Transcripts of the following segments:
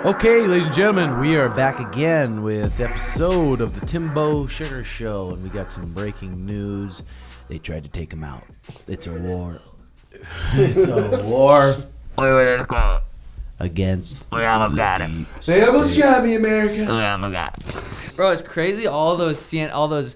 Okay, ladies and gentlemen, we are back again with episode of the Timbo Sugar Show, and we got some breaking news. They tried to take him out. It's a war. It's a war against. We almost got him. They almost got me, America. We almost got him. Bro, it's crazy. All those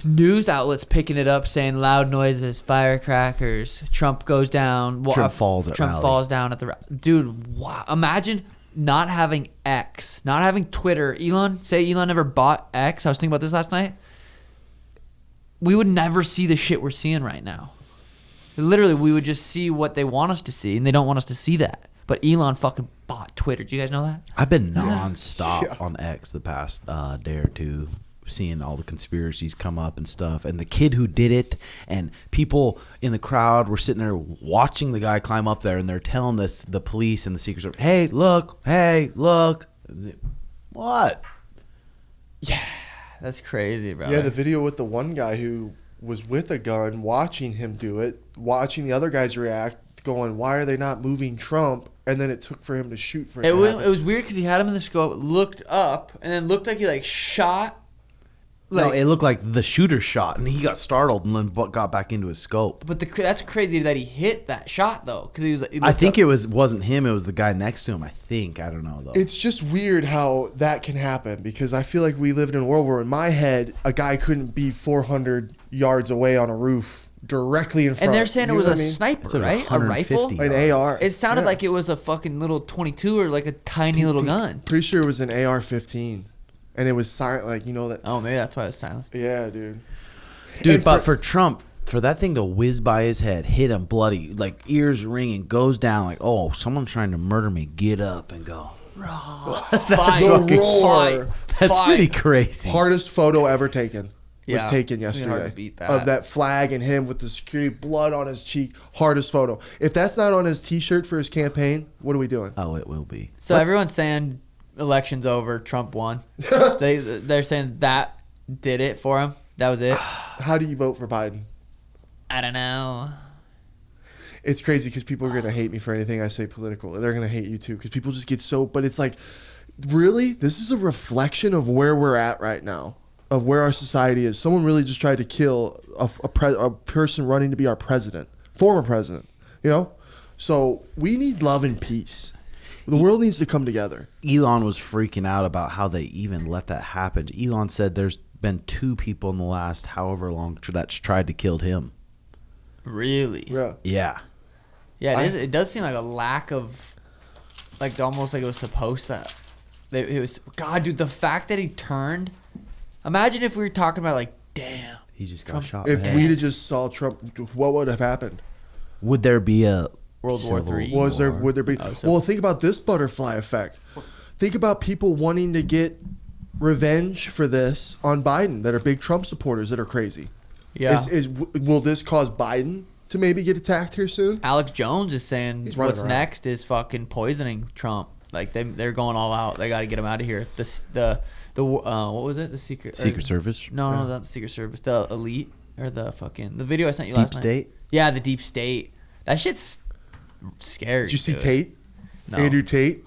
news outlets picking it up, saying loud noises, firecrackers. Trump goes down. Trump falls at Trump rally. falls down at the dude. Wow! Imagine not having X, not having Twitter. Elon never bought X. I was thinking about this last night. We would never see the shit we're seeing right now. Literally, we would just see what they want us to see, and they don't want us to see that. But Elon fucking bought Twitter. Do you guys know that? I've been nonstop on X the past day or two, seeing all the conspiracies come up and stuff. And the kid who did it, and people in the crowd were sitting there watching the guy climb up there, and they're telling the police and the Secret Service, hey, look. What? Yeah, that's crazy, bro. Yeah, the video with the one guy who was with a gun, watching him do it, watching the other guys react, going, why are they not moving Trump? And then it took for him to shoot for it. It was weird because he had him in the scope, looked up, and then looked like he shot. No, it looked like the shooter shot, and he got startled and then got back into his scope. But that's crazy that he hit that shot though, because I think it wasn't him; it was the guy next to him. I don't know though. It's just weird how that can happen, because I feel like we lived in a world where, in my head, a guy couldn't be 400 yards away on a roof directly in front. And they're saying it was a So sniper, right? A rifle. An AR. It sounded like it was a fucking little 22 or like a tiny little gun. Pretty sure it was an AR-15. And it was silent, like, you know that. Oh, maybe that's why it was silent. Yeah, dude. Dude, but for Trump, for that thing to whiz by his head, hit him bloody, like ears ringing, goes down like, oh, someone's trying to murder me. Get up and go. The roar. That's pretty crazy. Hardest photo ever taken. Was Yeah, taken it's gonna be hard yesterday to beat that. of that flag and him with the security blood on his cheek. Hardest photo. If that's not on his T-shirt for his campaign, what are we doing? Oh, it will be. So everyone's saying election's over, Trump won. They're saying that did it for him. That was it. How do you vote for Biden? I don't know. It's crazy because people are going to hate me for anything I say political. They're going to hate you too, because people just get so. But it's like, really, this is a reflection of where we're at right now, of where our society is. Someone really just tried to kill a person running to be our president, former president. You know, so we need love and peace. The world needs to come together. Elon was freaking out about how they even let that happen. Elon said there's been 2 people in the last however long that's tried to kill him. Really? Yeah. Yeah. Yeah, it does seem like a lack of, like, almost like it was supposed to. It was, God, dude, the fact that he turned. Imagine if we were talking about, like, damn. He just got Trump. shot. If man. we'd have just saw Trump, what would have happened? Would there be a World War civil III? Would there be? Oh, so- Well, think about this butterfly effect. Think about people wanting to get revenge for this on Biden that are big Trump supporters that are crazy. Yeah. Will this cause Biden to maybe get attacked here soon? Alex Jones is saying He's running what's around. next is fucking poisoning Trump. Like they're going all out. They got to get him out of here. The what was it? The Secret Service? No, not the Secret Service. The elite or the video I sent you last Deep night. State? Yeah, the deep state. That shit's scary. Did you see dude. Tate? No. Andrew Tate?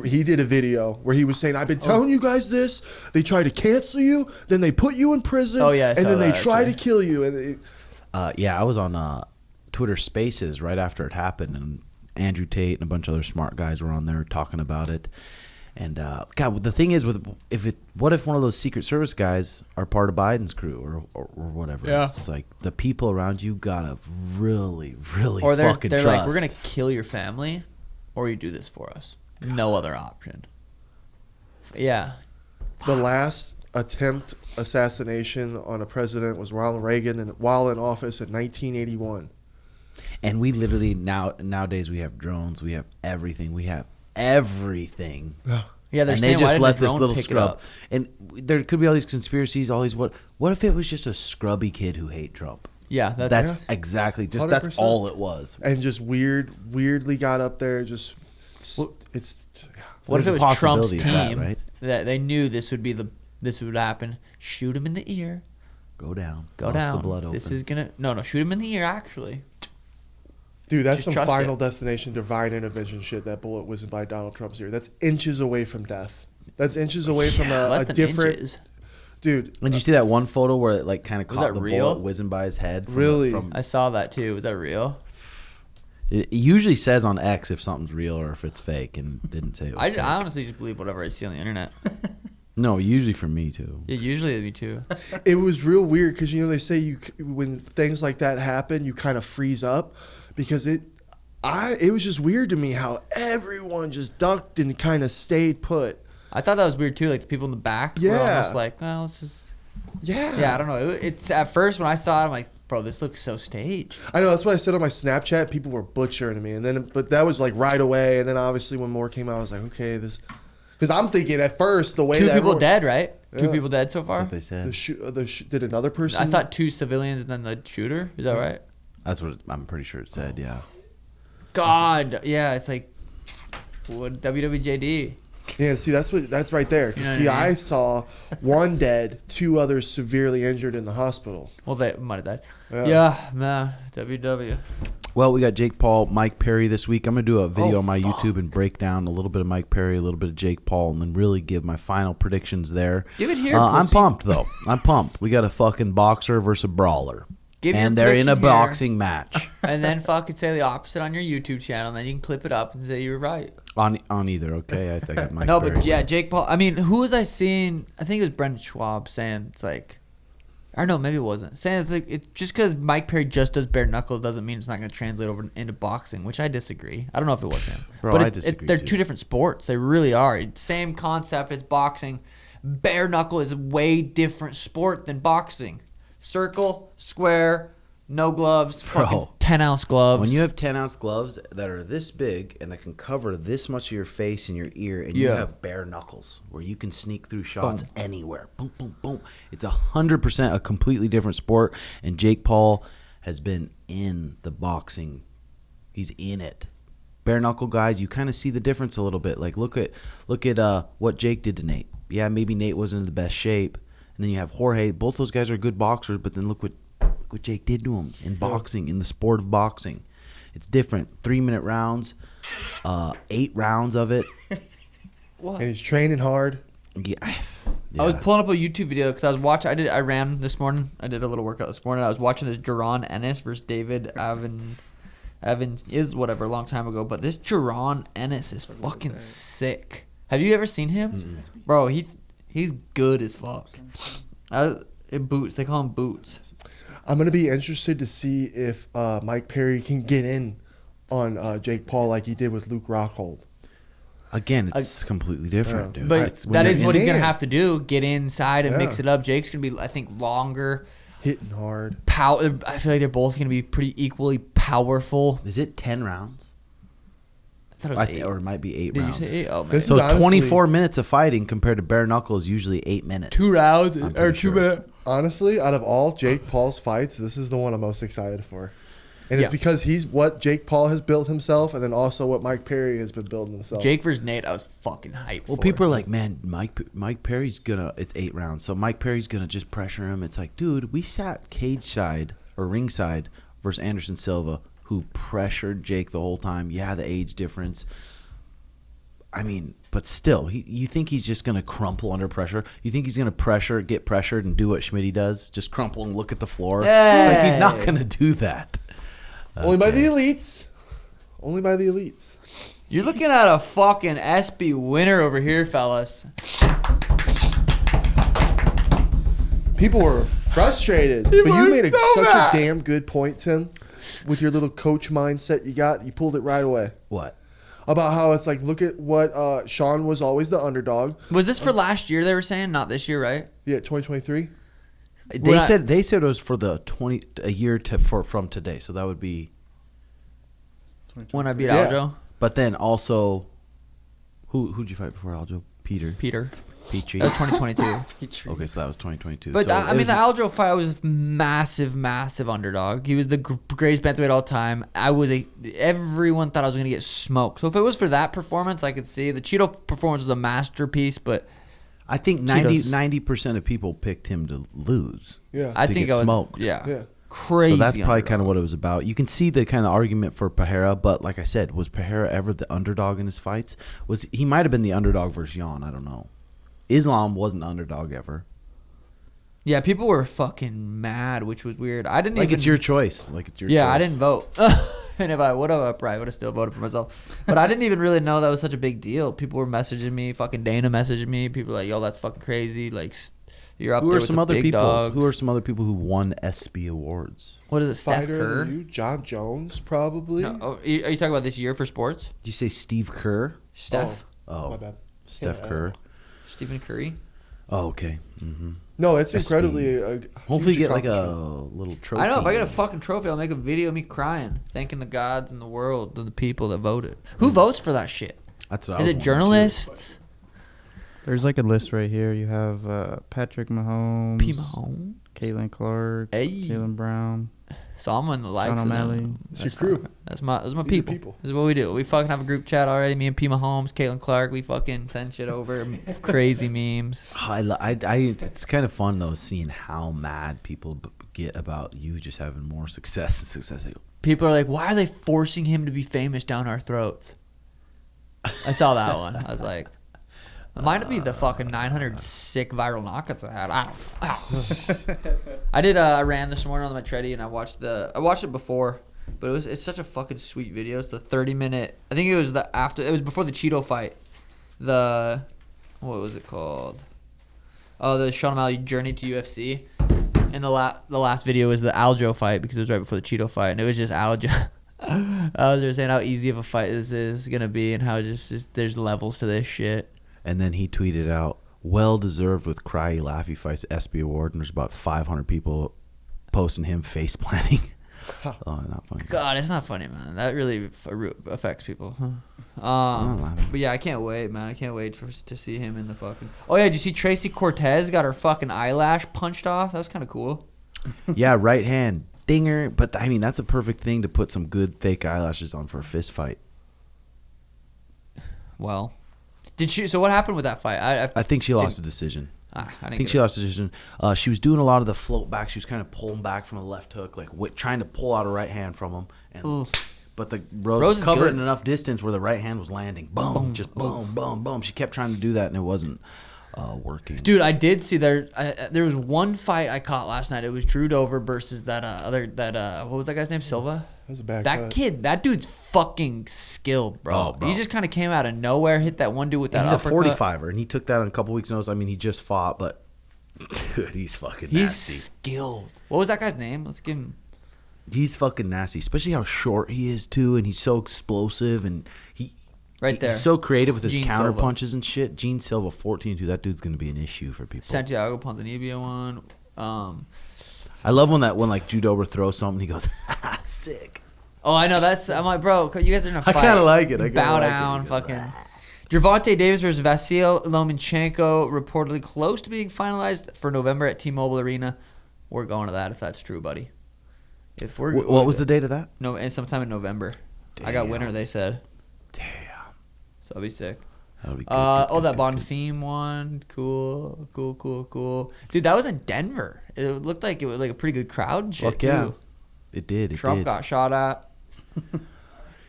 He did a video where he was saying, I've been telling you guys this. They try to cancel you, then they put you in prison, Oh, yeah, I and saw then they that, try actually. to kill you. And Yeah, I was on Twitter Spaces right after it happened, and Andrew Tate and a bunch of other smart guys were on there talking about it. And God, the thing is, what if one of those Secret Service guys are part of Biden's crew or whatever? Yeah. It's like the people around you gotta really, really Or they're fucking like, trust. we're gonna kill your family, or you do this for us. No other option. Yeah. the last attempt assassination on a president was Ronald Reagan, and while in office in 1981. And we literally nowadays we have drones, we have everything, everything. Yeah, they're And saying they just why let did the this drone little pick it scrub. up? And there could be all these conspiracies, all these what if it was just a scrubby kid who hate Trump? Yeah, That's exactly just that's 100%. all it was. And just weirdly got up there. Just it's. What if There's it a was Trump's possibility of that, team right? that they knew this would happen? Shoot him in the ear. Go down. Go Bust down. the blood open. This is gonna shoot him in the ear actually. Dude, that's Just some trust Final it. Destination divine intervention shit. That bullet wasn't by Donald Trump's ear. That's inches away from death. That's inches away from Less a than different inches. dude. Did you see that one photo where it like kind of Was caught that the real? bullet whizzing by his head? Really? I saw that too. Was that real? It usually says on X if something's real or if it's fake, and didn't say it was I fake. honestly just believe whatever I see on the internet. No, usually for me too. Yeah, usually me too. It was real weird because they say when things like that happen, you kind of freeze up because it was just weird to me how everyone just ducked and kind of stayed put. I thought that was weird too. Like the people in the back were Yeah. almost like, well, it's just. Yeah. Yeah, I don't know. It's at first when I saw it, I'm like, bro, this looks so staged. I know, that's what I said on my Snapchat. People were butchering me, but that was like right away. And then obviously when more came out, I was like, okay, this, because I'm thinking at first the way Two that people everyone- dead, right? Two Yeah. people dead so That's far. what they said. did another person? I thought 2 civilians and then the shooter. Is that right? That's what I'm pretty sure it said. Yeah. God, yeah, it's like what WWJD. Yeah, see, that's right there. 'Cause You know see, what I mean? I saw one dead, 2 others severely injured in the hospital. Well, they might have died. Yeah. Yeah, man, WW. Well, we got Jake Paul, Mike Perry this week. I'm going to do a video Oh, on my YouTube and break down a little bit of Mike Perry, a little bit of Jake Paul, and then really give my final predictions there. Give it here, I'm pussy. pumped, though. I'm pumped. We got a fucking boxer versus a brawler. Give your And they're in a prediction here. boxing match. And then fucking say the opposite on your YouTube channel, and then you can clip it up and say you were right. on either, okay? I think I got Mike No, Perry. but yeah, Jake Paul. I mean, who was I seeing? I think it was Brendan Schwab saying it's like, or no, maybe it wasn't. Saying it's like it's just because Mike Perry just does bare knuckle doesn't mean it's not going to translate over into boxing, which I disagree. I don't know if it was him, Bro, but I disagree, they're too. 2 different sports. They really are. Same concept. It's boxing. Bare knuckle is a way different sport than boxing. Circle, square, no gloves, Bro. fucking 10-ounce gloves. When you have 10-ounce gloves that are this big and that can cover this much of your face and your ear, and you Yeah. have bare knuckles where you can sneak through shots anywhere, boom, boom, boom. It's 100% a completely different sport, and Jake Paul has been in the boxing. He's in it. Bare knuckle guys, you kind of see the difference a little bit. Like look at what Jake did to Nate. Yeah, maybe Nate wasn't in the best shape, and then you have Jorge. Both those guys are good boxers, but then look what Jake did to him in boxing, in the sport of boxing. It's different. 3-minute rounds, 8 rounds of it. And he's training hard. Yeah. I was pulling up a YouTube video because I was watching. I ran this morning. I did a little workout this morning. I was watching this Jaron Ennis versus David Evans is whatever a long time ago. But this Jaron Ennis is fucking sick. Have you ever seen him, bro? He's good as fuck. Boots. They call him Boots. I'm going to be interested to see if Mike Perry can get in on Jake Paul like he did with Luke Rockhold. Again, it's completely different, dude. But It's when that you're is in what he's it. gonna have to do. Get inside and Yeah. mix it up. Jake's gonna be, I think, longer. Hitting hard. I feel like they're both gonna be pretty equally powerful. Is it 10 rounds? I thought it was 8. Or it might be 8 Did rounds. you say 8? Oh man. This So is honestly- 24 minutes of fighting compared to bare knuckle is usually 8 minutes. 2 rounds I'm or pretty 2 sure. minutes. Honestly, out of all Jake Paul's fights, this is the one I'm most excited for. And it's Yeah. because he's what Jake Paul has built himself, and then also what Mike Perry has been building himself. Jake versus Nate, I was fucking hyped Well, for. people are like, man, Mike Perry's gonna. It's 8 rounds, so Mike Perry's gonna just pressure him. It's like, dude, we sat cage side or ringside versus Anderson Silva, who pressured Jake the whole time. Yeah, the age difference. I mean, but still, you think he's just gonna crumple under pressure? You think he's gonna get pressured, and do what Schmitt does, just crumple and look at the floor? It's like he's not Hey. gonna do that. Only by the Okay. elites. Only by the elites. You're looking at a fucking ESPY winner over here, fellas. People were frustrated, but you made such a damn good point, Tim, with your little coach mindset you got. You pulled it right away What? about how it's like, look at what Sean was always the underdog. Was this for last year? They were saying not this year, right? Yeah, 2023. They said it was for the a year from today, so that would be. When I beat Yeah. Aljo, But then also, who'd you fight before Aljo? Peter. Petrie. that was 2022. Okay, so that was 2022. But so I mean, the Aljo fight was massive underdog. He was the greatest bantamweight all time. Everyone thought I was gonna get smoked. So if it was for that performance, I could see the Cheeto performance was a masterpiece. But I think Cheetos. 90% of people picked him to lose. Yeah. I To think get I would. smoked. Yeah. Yeah. Crazy. So that's probably underdog. kind of what it was about. You can see the kind of argument for Pereira, but like I said, was Pereira ever the underdog in his fights? He might have been the underdog versus Jan. I don't know. Islam wasn't the underdog ever. Yeah, people were fucking mad, which was weird. I didn't Like even. it's your choice. Like it's your Yeah, choice. I didn't vote. And if I would have, I probably would have still voted for myself. But I didn't even really know that was such a big deal. People were messaging me. Fucking Dana messaged me. People were like, yo, that's fucking crazy. Like, you're up Who there are with some the other big people? dogs. Who are some other people who won ESPY awards? What is it, Steph Fighter Kerr? of the year, John Jones, probably. No, are you talking about this year for sports? Did you say Steve Kerr? Steph? Oh, My bad. Steph Yeah, Kerr. Stephen Curry? Oh, okay. Mm-hmm. No, it's ESPY. incredibly. Hopefully, you huge get like a accomplishment. little trophy. I know. If I get a fucking trophy, I'll make a video of me crying, thanking the gods and the world and the people that voted. Who votes for that shit? That's what I Is was it wondering, journalists? There's like a list right here. You have Patrick Mahomes, P. Mahomes? Caitlin Clark, Hey. Caitlin Brown. So I'm on the likes Sean of O'Malley. them. It's your crew. fine. That's my These are people. people. This is what we do. We fucking have a group chat already. Me and P. Mahomes, Caitlin Clark. We fucking send shit over. Crazy memes. It's kind of fun though seeing how mad people get about you just having more success and success. People are like, why are they forcing him to be famous down our throats? I saw that one. I was like, it might be the fucking 900 sick viral knockouts I had. I ran this morning on my treadie and I watched it before, but it's such a fucking sweet video. It's the 30-minute. I think it was it was before the Cheeto fight. What was it called? Oh, the Sean O'Malley journey to UFC. And the last video was the Aljo fight because it was right before the Cheeto fight, and it was just Aljo. Aljo saying how easy of a fight this is gonna be, and how just there's levels to this shit. And then he tweeted out, "Well deserved with Cryy Laffy fights ESPY award," and there's about 500 people posting him face planting. Oh, not funny. God, it's not funny, man. That really affects people. I'm not laughing. But yeah, I can't wait, man. I can't wait to see him in the fucking. Oh yeah, did you see Tracy Cortez got her fucking eyelash punched off? That was kind of cool. Yeah, right hand dinger. But I mean, that's a perfect thing to put some good fake eyelashes on for a fist fight. Well, did she? So what happened with that fight? I think she lost a decision. I I didn't think get she it. lost a decision. She was doing a lot of the float back. She was kind of pulling back from a left hook, like trying to pull out a right hand from him. And but the Rose Rose was is covered good. in enough distance where the right hand was landing. Boom, just boom, boom, boom. She kept trying to do that, and it wasn't working. Dude, I did see there was one fight I caught last night. It was Drew Dover versus that what was that guy's name? Silva? That was a bad That cut. kid, that dude's fucking skilled, bro. Oh, bro. He just kind of came out of nowhere, hit that one dude with that He's a uppercut. 45er, and he took that in a couple weeks' notice. I mean, he just fought, but dude, he's fucking He's nasty. skilled. What was that guy's name? Let's give him. He's fucking nasty, especially how short he is too, and he's so explosive, and Right there. He's so creative with his Gene counter Silva. punches and shit. Gene Silva, 14, dude, that dude's gonna be an issue for people. Santiago Ponzinibbio one. I love when like Judover throws something, he goes, sick. Oh, I know. I'm like, bro, you guys are in a I fight. kinda like it. I kinda Bow like it. down, You go, fucking. Gervonta Davis versus Vasil Lomachenko reportedly close to being finalized for November at T-Mobile Arena. We're going to that if that's true, buddy. If we're What was the date of that? No, and sometime in November. I got Damn. winner. They said. Damn. So that'll be sick. That'll be good. That Bonfim one, cool. Dude, that was in Denver. It looked like it was like a pretty good crowd and shit Fuck yeah. too. It did. Trump got shot at.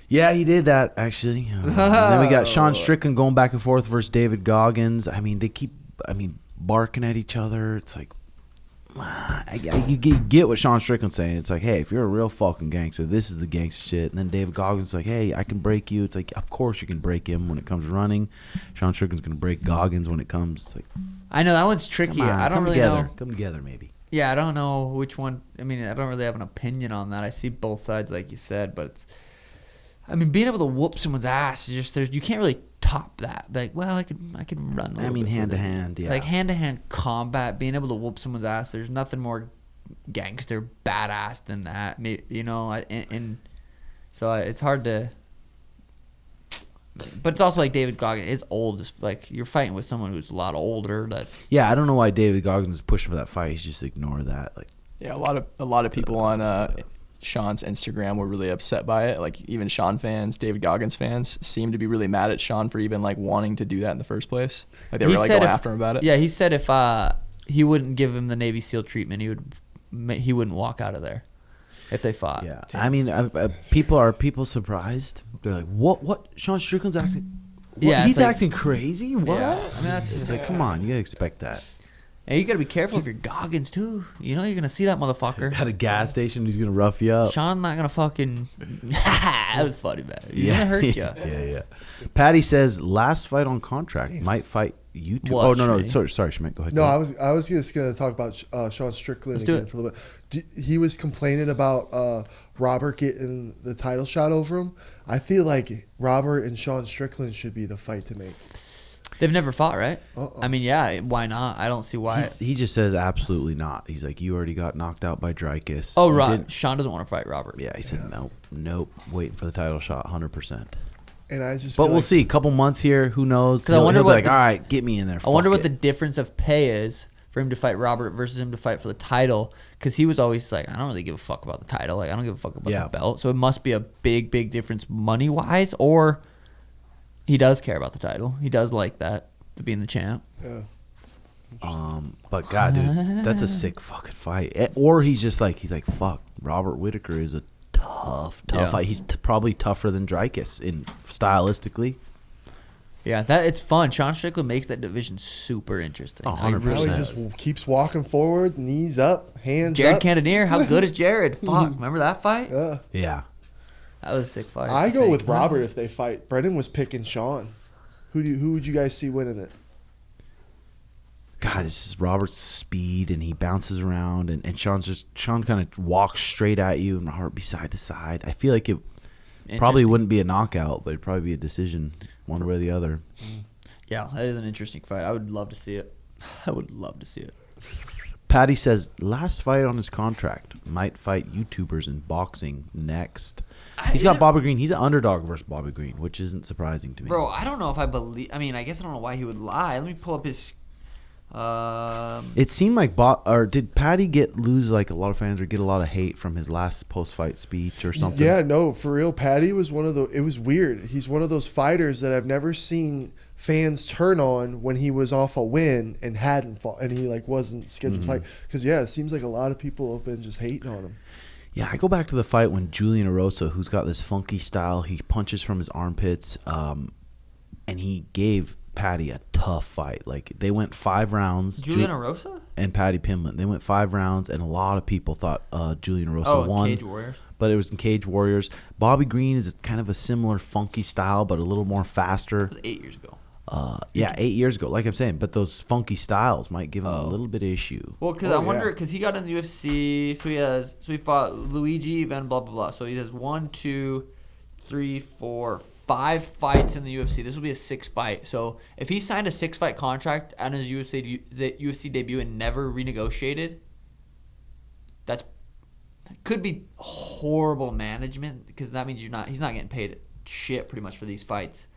Yeah, he did that actually. Then we got Sean Strickland going back and forth versus David Goggins. I mean, they keep, barking at each other. It's like, you get what Sean Strickland's saying. It's like, hey, if you're a real fucking gangster, this is the gangster shit. And then David Goggins is like, hey, I can break you. It's like, of course you can break him when it comes to running. Sean Strickland's gonna break Goggins when it comes. It's like, I know that one's tricky. come on, I don't come really together. know. Come together, maybe. Yeah, I don't know which one. I mean, I don't really have an opinion on that. I see both sides, like you said, but it's, being able to whoop someone's ass is just you can't really top that. Like, well, I could run. A little bit hand to further. hand, yeah. Like hand to hand combat, being able to whoop someone's ass. There's nothing more gangster badass than that. And so it's hard to. But it's also like David Goggins is old. It's like you're fighting with someone who's a lot older. That Yeah, I don't know why David Goggins is pushing for that fight. He's just ignore that. Like, yeah, a lot of people on Sean's Instagram were really upset by it. Like even Sean fans, David Goggins fans, seem to be really mad at Sean for even like wanting to do that in the first place. Like they were like going after him about it. Yeah, he said if he wouldn't give him the Navy SEAL treatment, he wouldn't walk out of there. if they fought. Yeah, I mean, people surprised? They're like, what? Sean Strickland's acting. What? Yeah, He's it's like- acting crazy. What? Yeah. I mean, that's It's just like, come on, you gotta expect that. And you gotta be careful if you're Goggins too. You know you're gonna see that motherfucker. At a gas station, he's gonna rough you up. Sean not gonna fucking. That was funny, man. He's gonna hurt you. Yeah. Paddy says last fight on contract might fight YouTube. What, Oh no, Schmitt? sorry, Schmitt. Go ahead. No, go I ahead. was just gonna talk about Sean Strickland Let's do again it. for a little bit. He was complaining about Robert getting the title shot over him. I feel like Robert and Sean Strickland should be the fight to make. They've never fought, right? Uh-uh. I mean, yeah. Why not? I don't see why. He just says absolutely not. He's like, you already got knocked out by Dricus. Oh, You right. didn't- Sean doesn't want to fight Robert. Yeah, he said nope. Waiting for the title shot, 100%. And I just But feel we'll like see. A couple months here, who knows? 'Cause I wonder He'll be what like, the- all right, get me in there. I wonder Fuck what the it." difference of pay is for him to fight Robert versus him to fight for the title. Because he was always like, I don't really give a fuck about the title. Like, I don't give a fuck about Yeah. the belt. So it must be a big difference money wise, or he does care about the title. He does like that to being the champ. yeah. But God, dude, that's a sick fucking fight. Or he's like, fuck, Robert Whitaker is a tough Yeah. fight. He's probably tougher than Dricus in stylistically. Yeah, that it's fun. Sean Strickland makes that division super interesting. Oh, Like, 100%. Now he really. just keeps walking forward, knees up, hands Jared up. Cannonier, how good is Jared? Fuck, remember that fight? Yeah. Yeah. That was a sick fight. I go think. with Robert if they fight. Brendan was picking Sean. Who would you guys see winning it? God, it's just Robert's speed, and he bounces around, and Sean kind of walks straight at you and heart be side to side. I feel like it probably Interesting. wouldn't be a knockout, but it'd probably be a decision, one way or the other. Yeah, that is an interesting fight. I would love to see it. I would love to see it. Paddy says last fight on his contract, might fight YouTubers in boxing next. He's got Bobby Green. He's an underdog versus Bobby Green, which isn't surprising to me. Bro, I don't know if I believe. I mean, I guess I don't know why he would lie. Let me pull up his. It seemed like did Paddy lose like a lot of fans or get a lot of hate from his last post fight speech or something? Yeah, no, for real. Paddy was one of the. It was weird. He's one of those fighters that I've never seen fans turn on when he was off a win and hadn't fought, and he like wasn't scheduled to fight. Because it seems like a lot of people have been just hating on him. Yeah, I go back to the fight when Julian Erosa, who's got this funky style, he punches from his armpits, and he gave Paddy a tough fight. Like, they went 5 rounds. Julian Erosa? And Paddy Pimblett. They went 5 rounds, and a lot of people thought Julian Erosa won. Cage Warriors. But it was in Cage Warriors. Bobby Green is kind of a similar funky style, but a little more faster. That was 8 years ago. 8 years ago, like I'm saying. But those funky styles might give him a little bit of issue. Well, because I wonder, because he got in the UFC, so he fought Luigi, then blah blah blah. So he has 1, 2, 3, 4, 5 fights in the UFC. This will be a 6th fight. So if he signed a 6-fight contract on his UFC debut and never renegotiated, that could be horrible management, because that means he's not getting paid shit pretty much for these fights.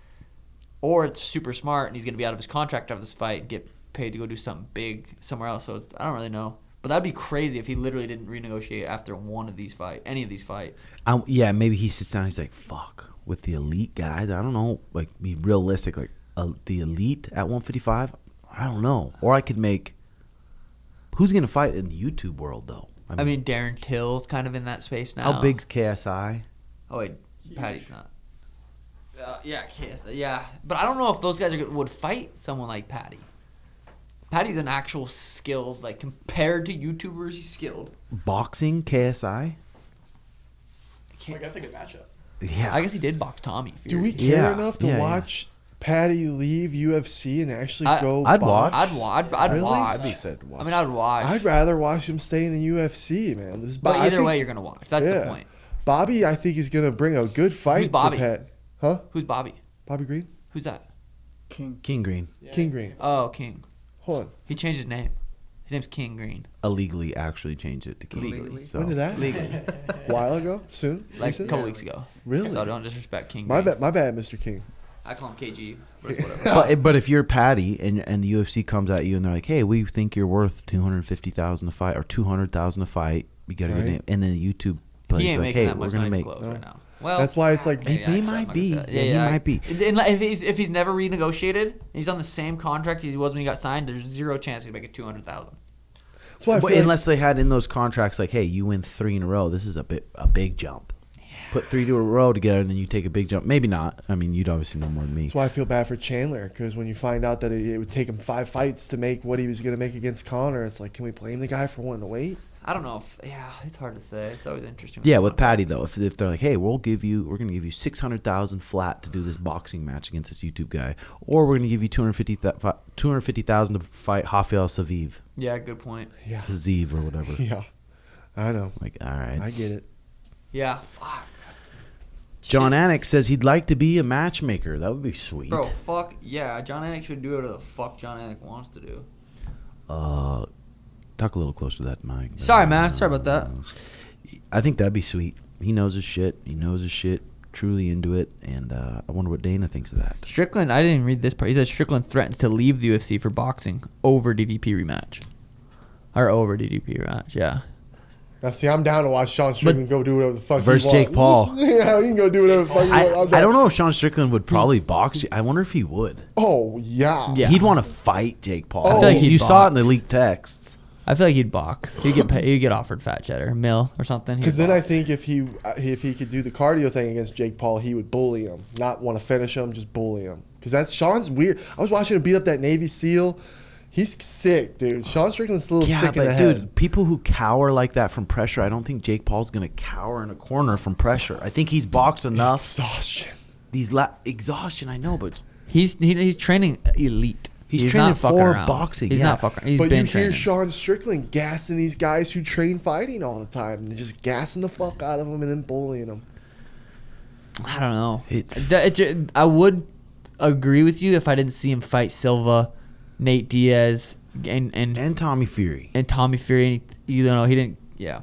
Or it's super smart and he's going to be out of his contract after this fight and get paid to go do something big somewhere else. So I don't really know. But that'd be crazy if he literally didn't renegotiate after any of these fights. Maybe he sits down and he's like, fuck, with the elite guys, I don't know, like, be realistic, like, the elite at 155, I don't know. Or I could make, who's going to fight in the YouTube world, though? I mean, Darren Till's kind of in that space now. How big's KSI? Oh, wait, Paddy's not. KSI, yeah. But I don't know if those guys would fight someone like Paddy. Paddy's an actual skilled, like, compared to YouTubers, he's skilled. Boxing, KSI? That's a good matchup. Yeah. I guess he did box Tommy. Do we Fury. care Yeah, enough to yeah. watch Paddy leave UFC and actually go I'd box? I'd Really? watch. I'd be excited to watch. I mean, I'd watch. I'd rather watch him stay in the UFC, man. But I either think way, you're going to watch. That's the point. Bobby, I think, is going to bring a good fight Who's Bobby? for Pat. Huh? Who's Bobby? Bobby Green? Who's that? King Green. King Green. Oh, King. Hold on. He changed his name. His name's King Green. Illegally actually changed it to King Legally. Green. So. When did that? Legally. A while ago? Soon? Like Recent? a couple weeks ago. Really? So don't disrespect King My Green. bad, Mr. King. I call him KG, but it's whatever. But if you're Paddy and the UFC comes at you and they're like, hey, we think you're worth $250,000 a fight or $200,000 a fight, you got a good Right. name, and then YouTube plays He ain't like, making hey, that we're much, gonna not make. even close right now. Well, That's why it's like He actually, might I'm not be. gonna say Yeah, he might be. If he's never renegotiated, he's on the same contract he was when he got signed. There's zero chance he'd make it 200,000. That's why I feel unless they had in those contracts like, hey, you win 3 in a row. This is a big jump. Put 3 to a row together, and then you take a big jump. Maybe not. I mean, you'd obviously know more than me. That's why I feel bad for Chandler, because when you find out that it would take him 5 fights to make what he was going to make against Conor, it's like, can we blame the guy for wanting to wait? I don't know. It's hard to say. It's always interesting. Yeah, with Paddy though, if they're like, hey, we're going to give you 600,000 flat to do this boxing match against this YouTube guy, or we're going to give you 250,000 to fight Rafael Saviv. Yeah, good point. Yeah. Saviv or whatever. Yeah, I know. Like, all right. I get it. Yeah, fuck. John Anik says he'd like to be a matchmaker. That would be sweet. Bro, fuck yeah. John Anik should do whatever the fuck John Anik wants to do. Talk a little closer to that mic. Sorry, man. Sorry about that. I think that'd be sweet. He knows his shit. Truly into it. And I wonder what Dana thinks of that. Strickland, I didn't even read this part. He said Strickland threatens to leave the UFC for boxing over DDP rematch. Or over DDP rematch, yeah. Now, see, I'm down to watch Sean Strickland go do whatever the fuck versus he wants. Jake Paul. Yeah, he can go do whatever the fuck he wants. I don't know if Sean Strickland would probably box. I wonder if he would. Oh, yeah. Yeah. He'd want to fight Jake Paul. I feel like he'd you saw it in the box. leaked texts. I feel like he'd box. He'd get offered fat cheddar, mill or something. Because then I think if he could do the cardio thing against Jake Paul, he would bully him. Not want to finish him, just bully him. Because Sean's weird. I was watching him beat up that Navy SEAL. He's sick, dude. Sean Strickland's a little sick in the head. Dude, people who cower like that from pressure, I don't think Jake Paul's going to cower in a corner from pressure. I think he's boxed enough. Exhaustion. Exhaustion, I know, but he's training elite. He's not training fucking for around. boxing. He's yeah. not fucking. He's But been you hear training. Sean Strickland gassing these guys who train fighting all the time. And just gassing the fuck out of them and then bullying them. I don't know. I would agree with you if I didn't see him fight Silva, Nate Diaz, and Tommy Fury. And Tommy Fury. He didn't. Yeah.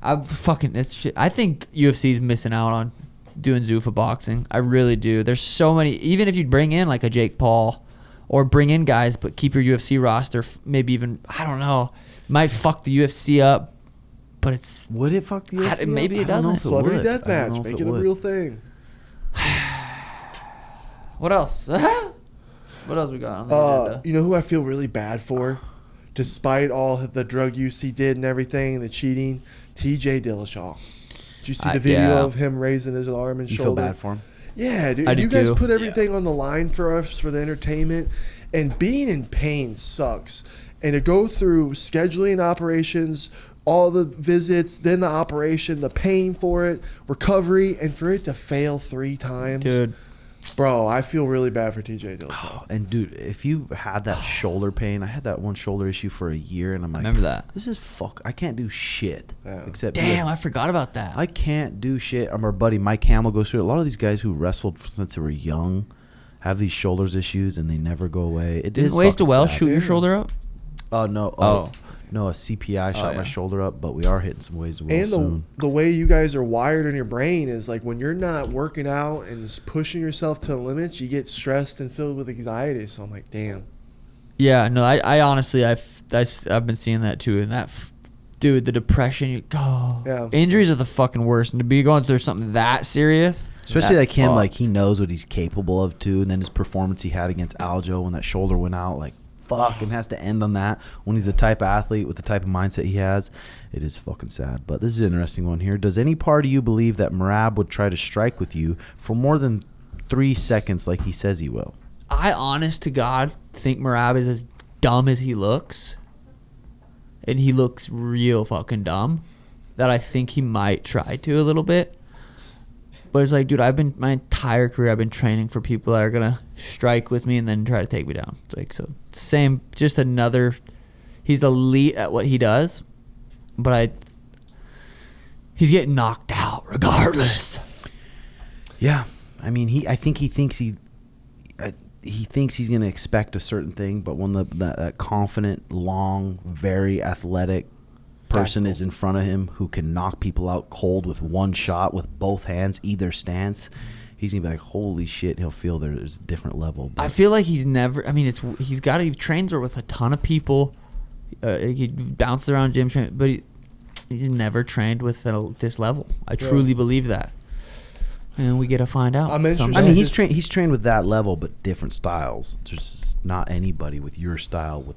It's shit. I think UFC's missing out on doing Zuffa boxing. I really do. There's so many. Even if you bring in like a Jake Paul, or bring in guys, but keep your UFC roster. Maybe even, I don't know, might fuck the UFC up. But it's would it fuck the UFC? Maybe it doesn't. Celebrity Deathmatch, make it a real thing. What else? What else we got on the agenda? You know who I feel really bad for? Despite all the drug use he did and everything and the cheating, TJ Dillashaw. Did you see the video of him raising his arm and shoulder? You feel bad for him? Yeah, dude. I do You guys too. put everything on the line for us for the entertainment, and being in pain sucks. And to go through scheduling operations, all the visits, then the operation, the pain for it, recovery, and for it to fail 3 times. Dude. Bro, I feel really bad for TJ Dillashaw. And dude, if you had that shoulder pain, I had that one shoulder issue for a year, and I'm like, Remember that? This is I can't do shit except Damn, I forgot about that. I can't do shit. Our buddy Mike Hamill goes through it. A lot of these guys who wrestled since they were young have these shoulders issues, and they never go away. It Didn't is Waste a fucking Welch sad. shoot your shoulder up? Oh no! Oh. No, a CPI shot my shoulder up, but we are hitting some ways And soon. the way you guys are wired in your brain is like when you're not working out and just pushing yourself to the limits, you get stressed and filled with anxiety. So I'm like, damn. Yeah, no, I honestly, I've been seeing that too. And dude, the depression, injuries are the fucking worst. And to be going through something that serious, Especially that's like him, fucked. like he knows what he's capable of too. And then his performance he had against Aljo when that shoulder went out, like fucking has to end on that. When he's the type of athlete with the type of mindset he has, it is fucking sad. But this is an interesting one here. Does any part of you believe that Merab would try to strike with you for more than 3 seconds like he says he will? I honest to God think Merab is as dumb as he looks. And he looks real fucking dumb. That I think he might try to a little bit. But it's like, dude, my entire career I've been training for people that are gonna strike with me and then try to take me down. It's like, so same, just another. He's elite at what he does, but he's getting knocked out regardless. Yeah, I mean, I think he thinks he's gonna expect a certain thing, but when that confident, long, very athletic person is in front of him who can knock people out cold with one shot with both hands, either stance, he's gonna be like, holy shit. He'll feel there's a different level. But I feel like he's never. I mean, he trains with a ton of people. He bounced around gym training, but he's never trained with this level. I truly believe that, and we get to find out. I'm interested. I mean, he's trained with that level, but different styles. There's not anybody with your style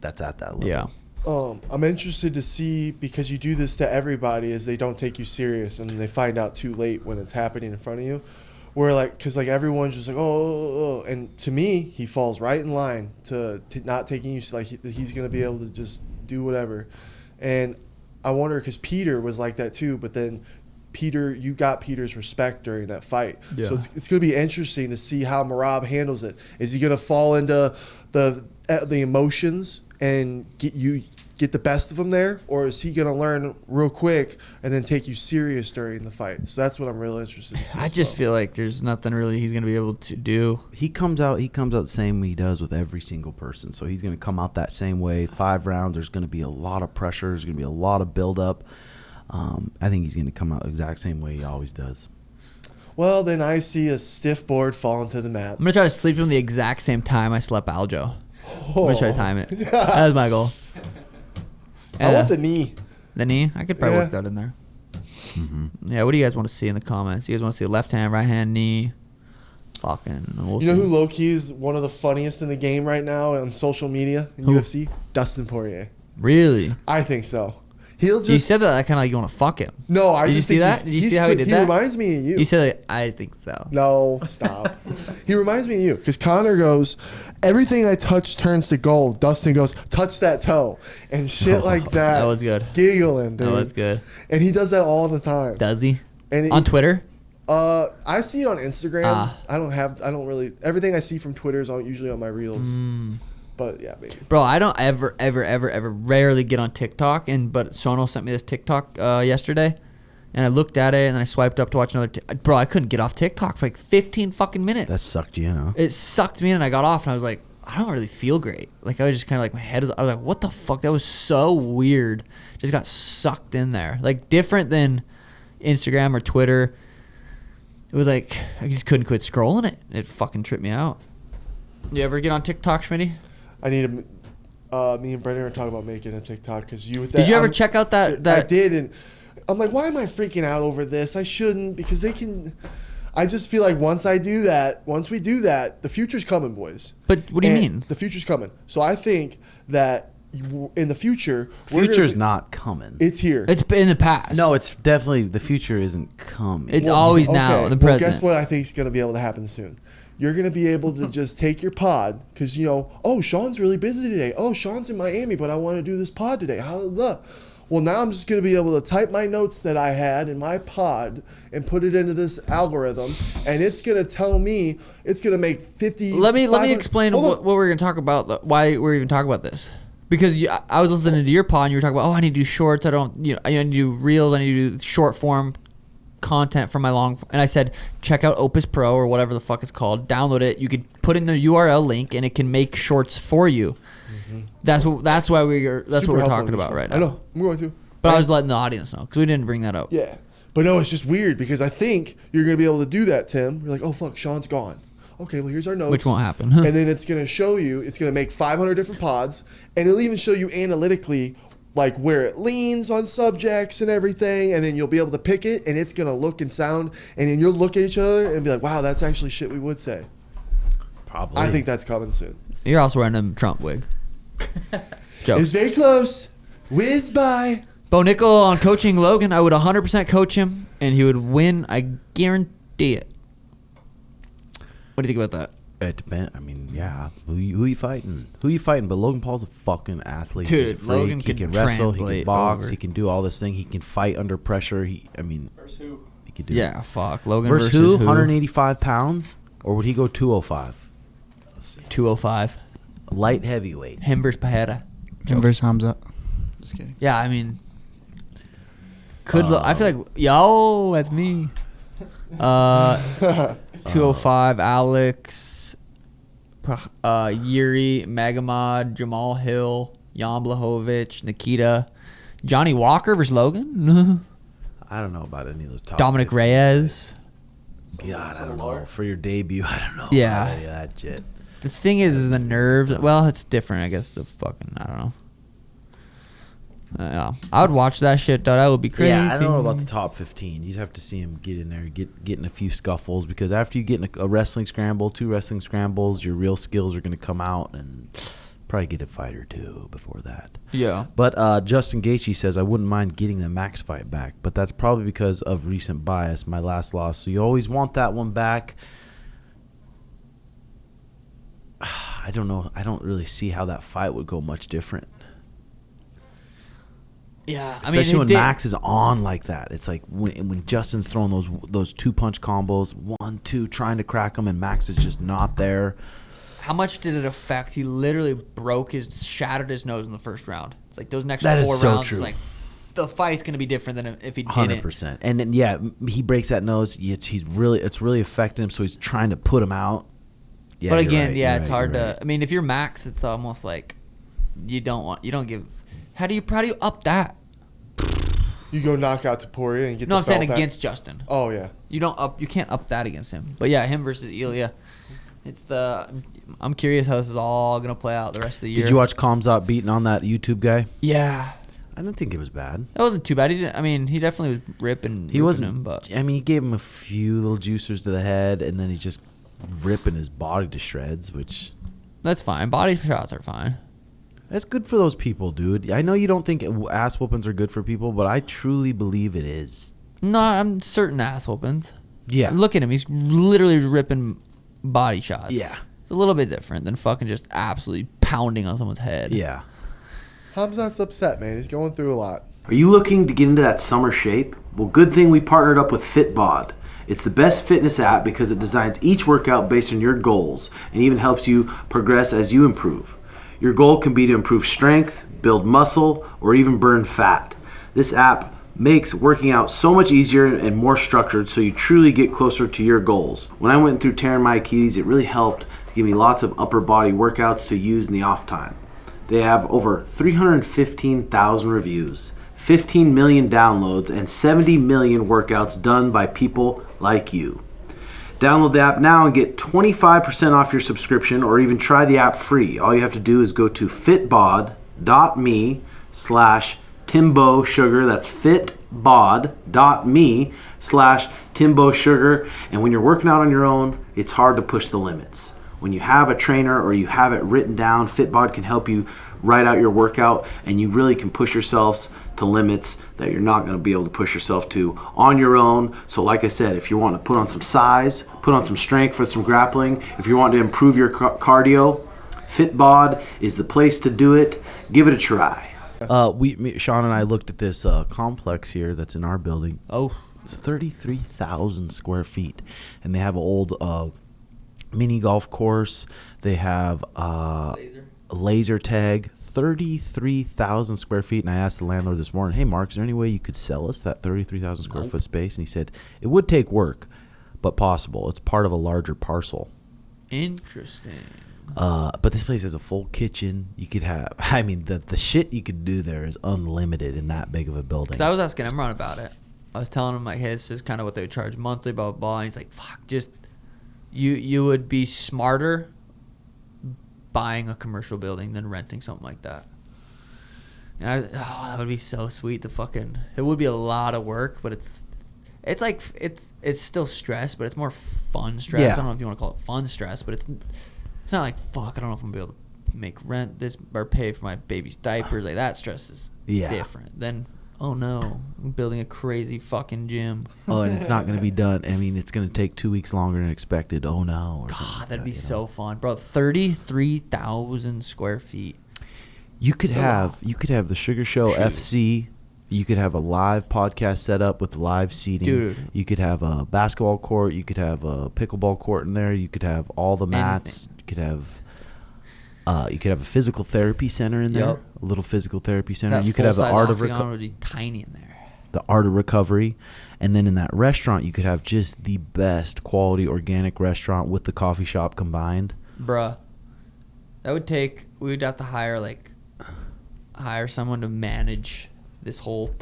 that's at that level. Yeah. I'm interested to see, because you do this to everybody, is they don't take you serious and they find out too late when it's happening in front of you. Where like, because like everyone's just like, oh, and to me, he falls right in line to not taking you, like he's gonna be able to just do whatever. And I wonder, because Peter was like that too, but then you got Peter's respect during that fight. Yeah. So it's going to be interesting to see how Merab handles it. Is he going to fall into the emotions and get the best of him there, or is he going to learn real quick and then take you serious during the fight? So that's what I'm really interested in. I just feel like there's nothing really he's going to be able to do. He comes out the same way he does with every single person. So he's going to come out that same way. 5 rounds, there's going to be a lot of pressure. There's going to be a lot of buildup. I think he's going to come out the exact same way he always does. Well, then I see a stiff board fall into the mat. I'm going to try to sleep him the exact same time I slept Aljo. I'm going to try to time it. That's my goal. I want the knee. The knee? I could probably Yeah. work that in there. Yeah, what do you guys want to see in the comments? You guys want to see a left hand, right hand, knee? Fucking, we'll You know see. who low-key is one of the funniest in the game right now on social media in Who? UFC? Dustin Poirier. Really? I think so. He'll just... You said that kind of like you want to fuck him. No, I Did you just see think that? Did you see how he did that? He reminds me of you. You said like, I think so. No, stop. He reminds me of you, because Connor goes, everything I touch turns to gold. Dustin goes, touch that toe, and shit like that. That was good. Giggling, dude. That was good. And he does that all the time. Does he? And On Twitter? I see it on Instagram. Ah. I don't really. Everything I see from Twitter is usually on my reels. But yeah, baby. Bro, I don't ever rarely get on TikTok, but Sono sent me this TikTok yesterday, and I looked at it and then I swiped up to watch another. Bro, I couldn't get off TikTok for like 15 fucking minutes. That sucked you, huh? It sucked me in, and I got off and I was like, I don't really feel great. Like I was just kind of like my head was. I was like, what the fuck? That was so weird. Just got sucked in there. Like different than Instagram or Twitter. It was like I just couldn't quit scrolling it. It fucking tripped me out. You ever get on TikTok, Schmitty? I need me and Brendan are talking about making a TikTok, because you with that. Did you ever check out that? I did, and I'm like, why am I freaking out over this? I shouldn't, because they can. I just feel like once we do that, the future's coming, boys. But what do you And mean? The future's coming. So I think that in the future, Future's not coming. It's here. It's in the past. No, it's definitely the future isn't coming. It's always now, the Well, present. guess what I think is going to be able to happen soon? You're going to be able to just take your pod, because, oh, Sean's really busy today. Oh, Sean's in Miami, but I want to do this pod today. Well, now I'm just going to be able to type my notes that I had in my pod and put it into this algorithm, and it's going to tell me, it's going to make 50. Let me 500 explain Hold what on. we're going to talk about, why we're even talking about this. Because I was listening to your pod, and you were talking about, I need to do shorts. I need to do reels. I need to do short form content from my long. And I said, check out Opus Pro or whatever the fuck it's called. Download it. You could put in the URL link, and it can make shorts for you. That's why Super what we're helpful talking and about useful. right now. I know. I'm going to. But I was letting the audience know because we didn't bring that up. Yeah. But no, it's just weird, because I think you're going to be able to do that, Tim. You're like, oh, fuck, Sean's gone. Okay, well, here's our notes. Which won't happen. And then it's going to show you, it's going to make 500 different pods, and it'll even show you analytically, like, where it leans on subjects and everything, and then you'll be able to pick it, and it's going to look and sound, and then you'll look at each other and be like, wow, that's actually shit we would say. Probably. I think that's coming soon. You're also wearing a Trump wig. It's Jokes. very close. Whiz by. Bo Nickel on coaching Logan. I would 100% coach him, and he would win. I guarantee it. What do you think about that? It depends. I mean, yeah. Who you fighting? Who you fighting? But Logan Paul's a fucking athlete. Dude, He's a freak. Logan He can can wrestle. He translate can box. over. He can do all this thing. He can fight under pressure. Versus who? He could do. Yeah, fuck. Logan Versus versus who? who? 185 pounds, or would he go 205? 205. Light heavyweight. Him versus Pajeda. Him versus Hamza. Just kidding. Yeah, I mean, I feel like yo, that's me. 205, Alex, Yuri, Magamad, Jamal Hill, Jan Blachowicz, Nikita, Johnny Walker versus Logan, I don't know about any of those top. Dominic 50. Reyes. God, I don't know. For your debut, I don't know. Yeah. About any of that shit. The thing is the nerves. Well, it's different, I guess. The fucking I don't know. Yeah, I would watch that shit, though. That would be crazy. Yeah, I don't know about the top 15. You'd have to see him get in there, get in a few scuffles, because after you get in a wrestling scramble, 2 wrestling scrambles, your real skills are going to come out, and Probably get a fight or two before that. Yeah. But Justin Gaethje says, I wouldn't mind getting the Max fight back, but that's probably because of recent bias, my last loss. So you always want that one back. I don't know. I don't really see how that fight would go much different. Yeah. Especially when Max is on like that. It's like when Justin's throwing those 2-punch combos, 1-2, trying to crack them, and Max is just not there. How much did it affect? He literally shattered his nose in the first round. It's like those next 4 rounds. True. Is like the fight's gonna be different than if he didn't. 100%. And then, yeah, he breaks that nose. It's really affecting him. So he's trying to put him out. Yeah, but again, right, it's hard to. I mean, if you're Max, it's almost like you don't give. How do you up that? You go knockout to Poirier and get. No, the I'm saying belt back. against Justin. Oh yeah. You can't up that against him. But yeah, him versus Ilya. I'm curious how this is all gonna play out the rest of the year. Did you watch Kamzat beating on that YouTube guy? Yeah. I don't think it was bad. That wasn't too bad. He definitely was ripping. He wasn't him, but I mean, he gave him a few little juicers to the head, and then he's just ripping his body to shreds, which that's fine. Body shots are fine. that's good for those people, dude. I know you don't think ass whoopings are good for people, but I truly believe it is. No, I'm certain ass whoopings. Yeah. Look at him. He's literally ripping body shots. Yeah. It's a little bit different than fucking just absolutely pounding on someone's head. Yeah. Hamzat's upset, man. He's going through a lot. Are you looking to get into that summer shape? Well, good thing we partnered up with FITBOD. It's the best fitness app because it designs each workout based on your goals and even helps you progress as you improve. Your goal can be to improve strength, build muscle, or even burn fat. This app makes working out so much easier and more structured so you truly get closer to your goals. When I went through tearing my Achilles, it really helped give me lots of upper body workouts to use in the off time. They have over 315,000 reviews, 15 million downloads, and 70 million workouts done by people like you. Download the app now and get 25% off your subscription, or even try the app free. All you have to do is go to fitbod.me/Timbo Sugar. That's fitbod.me/Timbo Sugar. And when you're working out on your own, it's hard to push the limits. When you have a trainer or you have it written down, FitBod can help you write out your workout, and you really can push yourselves to limits that you're not going to be able to push yourself to on your own. So like I said, if you want to put on some size, put on some strength for some grappling, if you want to improve your cardio, FitBod is the place to do it. Give it a try. Sean and I looked at this complex here that's in our building. Oh. It's 33,000 square feet, and they have an old mini golf course. They have a laser tag. 33,000 square feet. And I asked the landlord this morning, hey Mark, is there any way you could sell us that 33,000 square foot space? And he said it would take work, but possible. It's part of a larger parcel. Interesting. But this place has a full kitchen. You could have, I mean, the shit you could do there is unlimited in that big of a building. Because I was asking Emron about it. I was telling him, like, hey, this is kind of what they would charge monthly, blah, blah, blah. And he's like, fuck, just, you would be smarter buying a commercial building than renting something like that. And that would be so sweet. It would be a lot of work, but it's still stress, but it's more fun stress. Yeah. I don't know if you want to call it fun stress, but it's not like, fuck, I don't know if I'm going to be able to make rent this or pay for my baby's diapers. Like, that stress is different than, oh no, I'm building a crazy fucking gym. Oh, and it's not going to be done. I mean, it's going to take 2 weeks longer than expected. Oh no. God, that'd be so fun. Bro, 33,000 square feet. You could have the Sugar Show FC. You could have a live podcast set up with live seating. Dude. You could have a basketball court. You could have a pickleball court in there. You could have all the mats. Anything. You could have a physical therapy center in there. Yep. A little physical therapy center. That You could have the full-size art of octagon would be tiny in there. the art of recovery. And then in that restaurant, you could have just the best quality organic restaurant with the coffee shop combined. Bruh. That would take, we would have to hire someone to manage this whole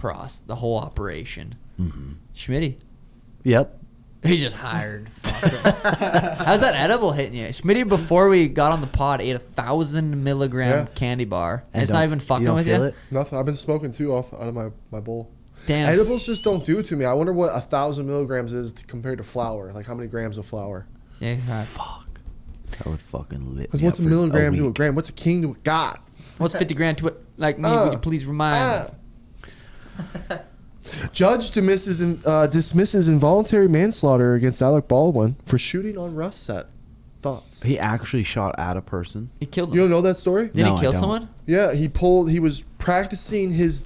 the whole operation. Mm-hmm. Schmitty. Yep. He's just hired. How's that edible hitting you? Schmitty, before we got on the pod, ate 1,000 milligram candy bar. And it's not even fucking with you? Nothing. I've been smoking too out of my bowl. Damn. Edibles just don't do it to me. I wonder what 1,000 milligrams is compared to flour. Like how many grams of flour? Yeah, right. Fuck. That would fucking lit. Because me what's up a for milligram to a week. gram? What's a king to a god? What's 50 grand to it? Like me, would you please remind me? Judge dismisses involuntary manslaughter against Alec Baldwin for shooting on Russ set. Thoughts? He actually shot at a person. He killed him. You don't know that story? Did No, he I kill don't. someone? Yeah, he was practicing his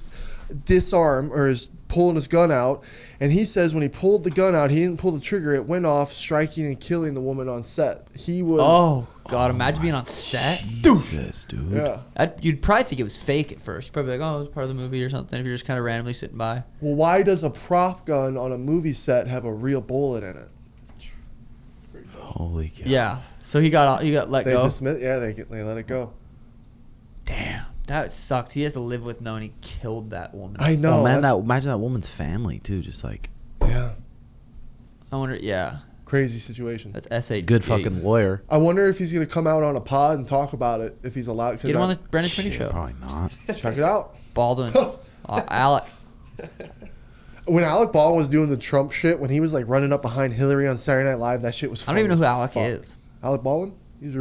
disarm or his pulling his gun out, and he says when he pulled the gun out, he didn't pull the trigger. It went off, striking and killing the woman on set. He was. Oh God! Imagine being on set. Jesus, dude. Yeah. You'd probably think it was fake at first. Probably like, oh, it was part of the movie or something. If you're just kind of randomly sitting by. Well, why does a prop gun on a movie set have a real bullet in it? Holy cow. Yeah. So he got let They go. they let it go. Damn. That sucks. He has to live with knowing he killed that woman. I know. Oh, man, that's- imagine that woman's family, too. Just like, yeah, I wonder. Yeah, crazy situation. that's S8. good fucking lawyer. I wonder if he's gonna come out on a pod and talk about it if he's allowed. Get him on the Brendan Schmitt show. Probably not. Check it out. Baldwin, Alec. When Alec Baldwin was doing the Trump shit, when he was like running up behind Hillary on Saturday Night Live, that shit was. I don't even know who funny as Alec fuck. is. Alec Baldwin. He was a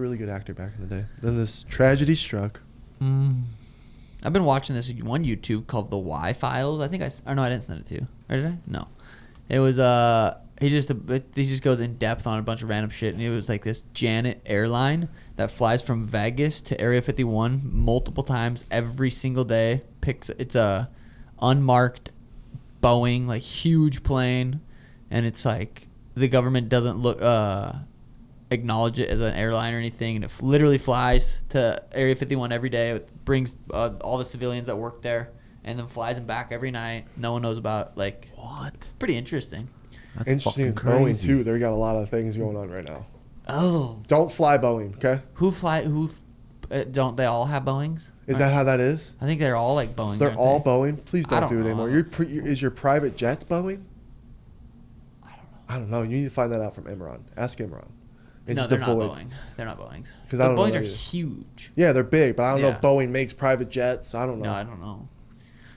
really good actor back in the day. Then this tragedy struck. I've been watching this one YouTube called The Y Files. I think I didn't send it to you. Or did I? No. It was he just goes in depth on a bunch of random shit, and it was like this Janet airline that flies from Vegas to Area 51 multiple times every single day. It's a unmarked Boeing, like huge plane, and it's like the government doesn't acknowledge it as an airline or anything, and it literally flies to Area 51 every day. It brings all the civilians that work there, and then flies them back every night. No one knows about it. Like, What? Pretty interesting. That's Interesting. It's fucking Boeing crazy. too. They got a lot of things going on right now. Oh, Don't fly Boeing, okay? don't they all have Boeings? Is that how that is? I think they're all like Boeing. They're aren't all they? Boeing. Please I don't do don't it anymore. know. Is your private jets Boeing? I don't know. You need to find that out from Imran. Ask Imran. And No, just they're not avoid- Boeing. They're not Boeings. 'Cause I But don't know Boeings that are either. huge. Yeah, they're big, but I don't know Yeah. if Boeing makes private jets. I don't know. No, I don't know.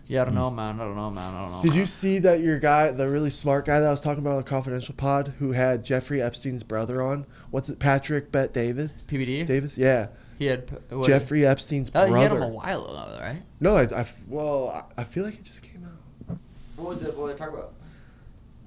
Yeah, I don't know, man. I don't know. Did you see that your guy, the really smart guy that I was talking about on the confidential pod, who had Jeffrey Epstein's brother on? What's it? Patrick Bet David PBD? Davis? Yeah, He had what? Jeffrey Epstein's He had brother. him a while ago, right? No, I feel like it just came out. What was it? What did they talk about?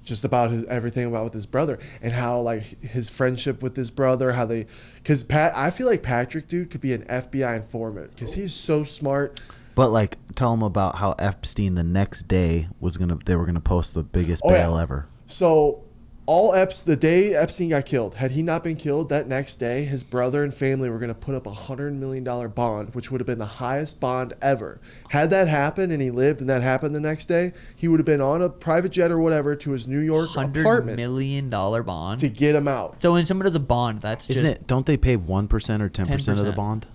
Just about everything about with his brother and how like his friendship with his brother, how they, because I feel like Patrick dude could be an FBI informant because he's so smart. But like, tell them about how Epstein the next day they were gonna post the biggest Oh, yeah. bail ever. So the day Epstein got killed, had he not been killed that next day, his brother and family were going to put up $100 million bond, which would have been the highest bond ever. Had that happened and he lived and that happened the next day, he would have been on a private jet or whatever to his New York $100 apartment million bond. to get him out. So when someone does a bond, that's Isn't just it? Don't they pay 1% or 10% of the 10%. bond?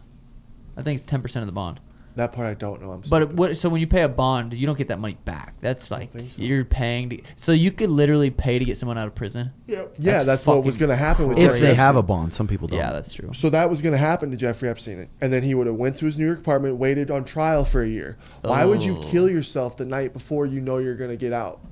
I think it's 10% of the bond. That part I don't know. I'm But stupid. so when you pay a bond, you don't get that money back. That's like think so. you're paying to. So you could literally pay to get someone out of prison. yeah, that's that's what was fucking going to happen with If Jeffrey they have a Epstein. bond, some people don't. Yeah, that's true. So that was going to happen to Jeffrey Epstein, and then he would have went to his New York apartment, waited on trial for a year. Why would you Oh. kill yourself the night before you know you're going to get out?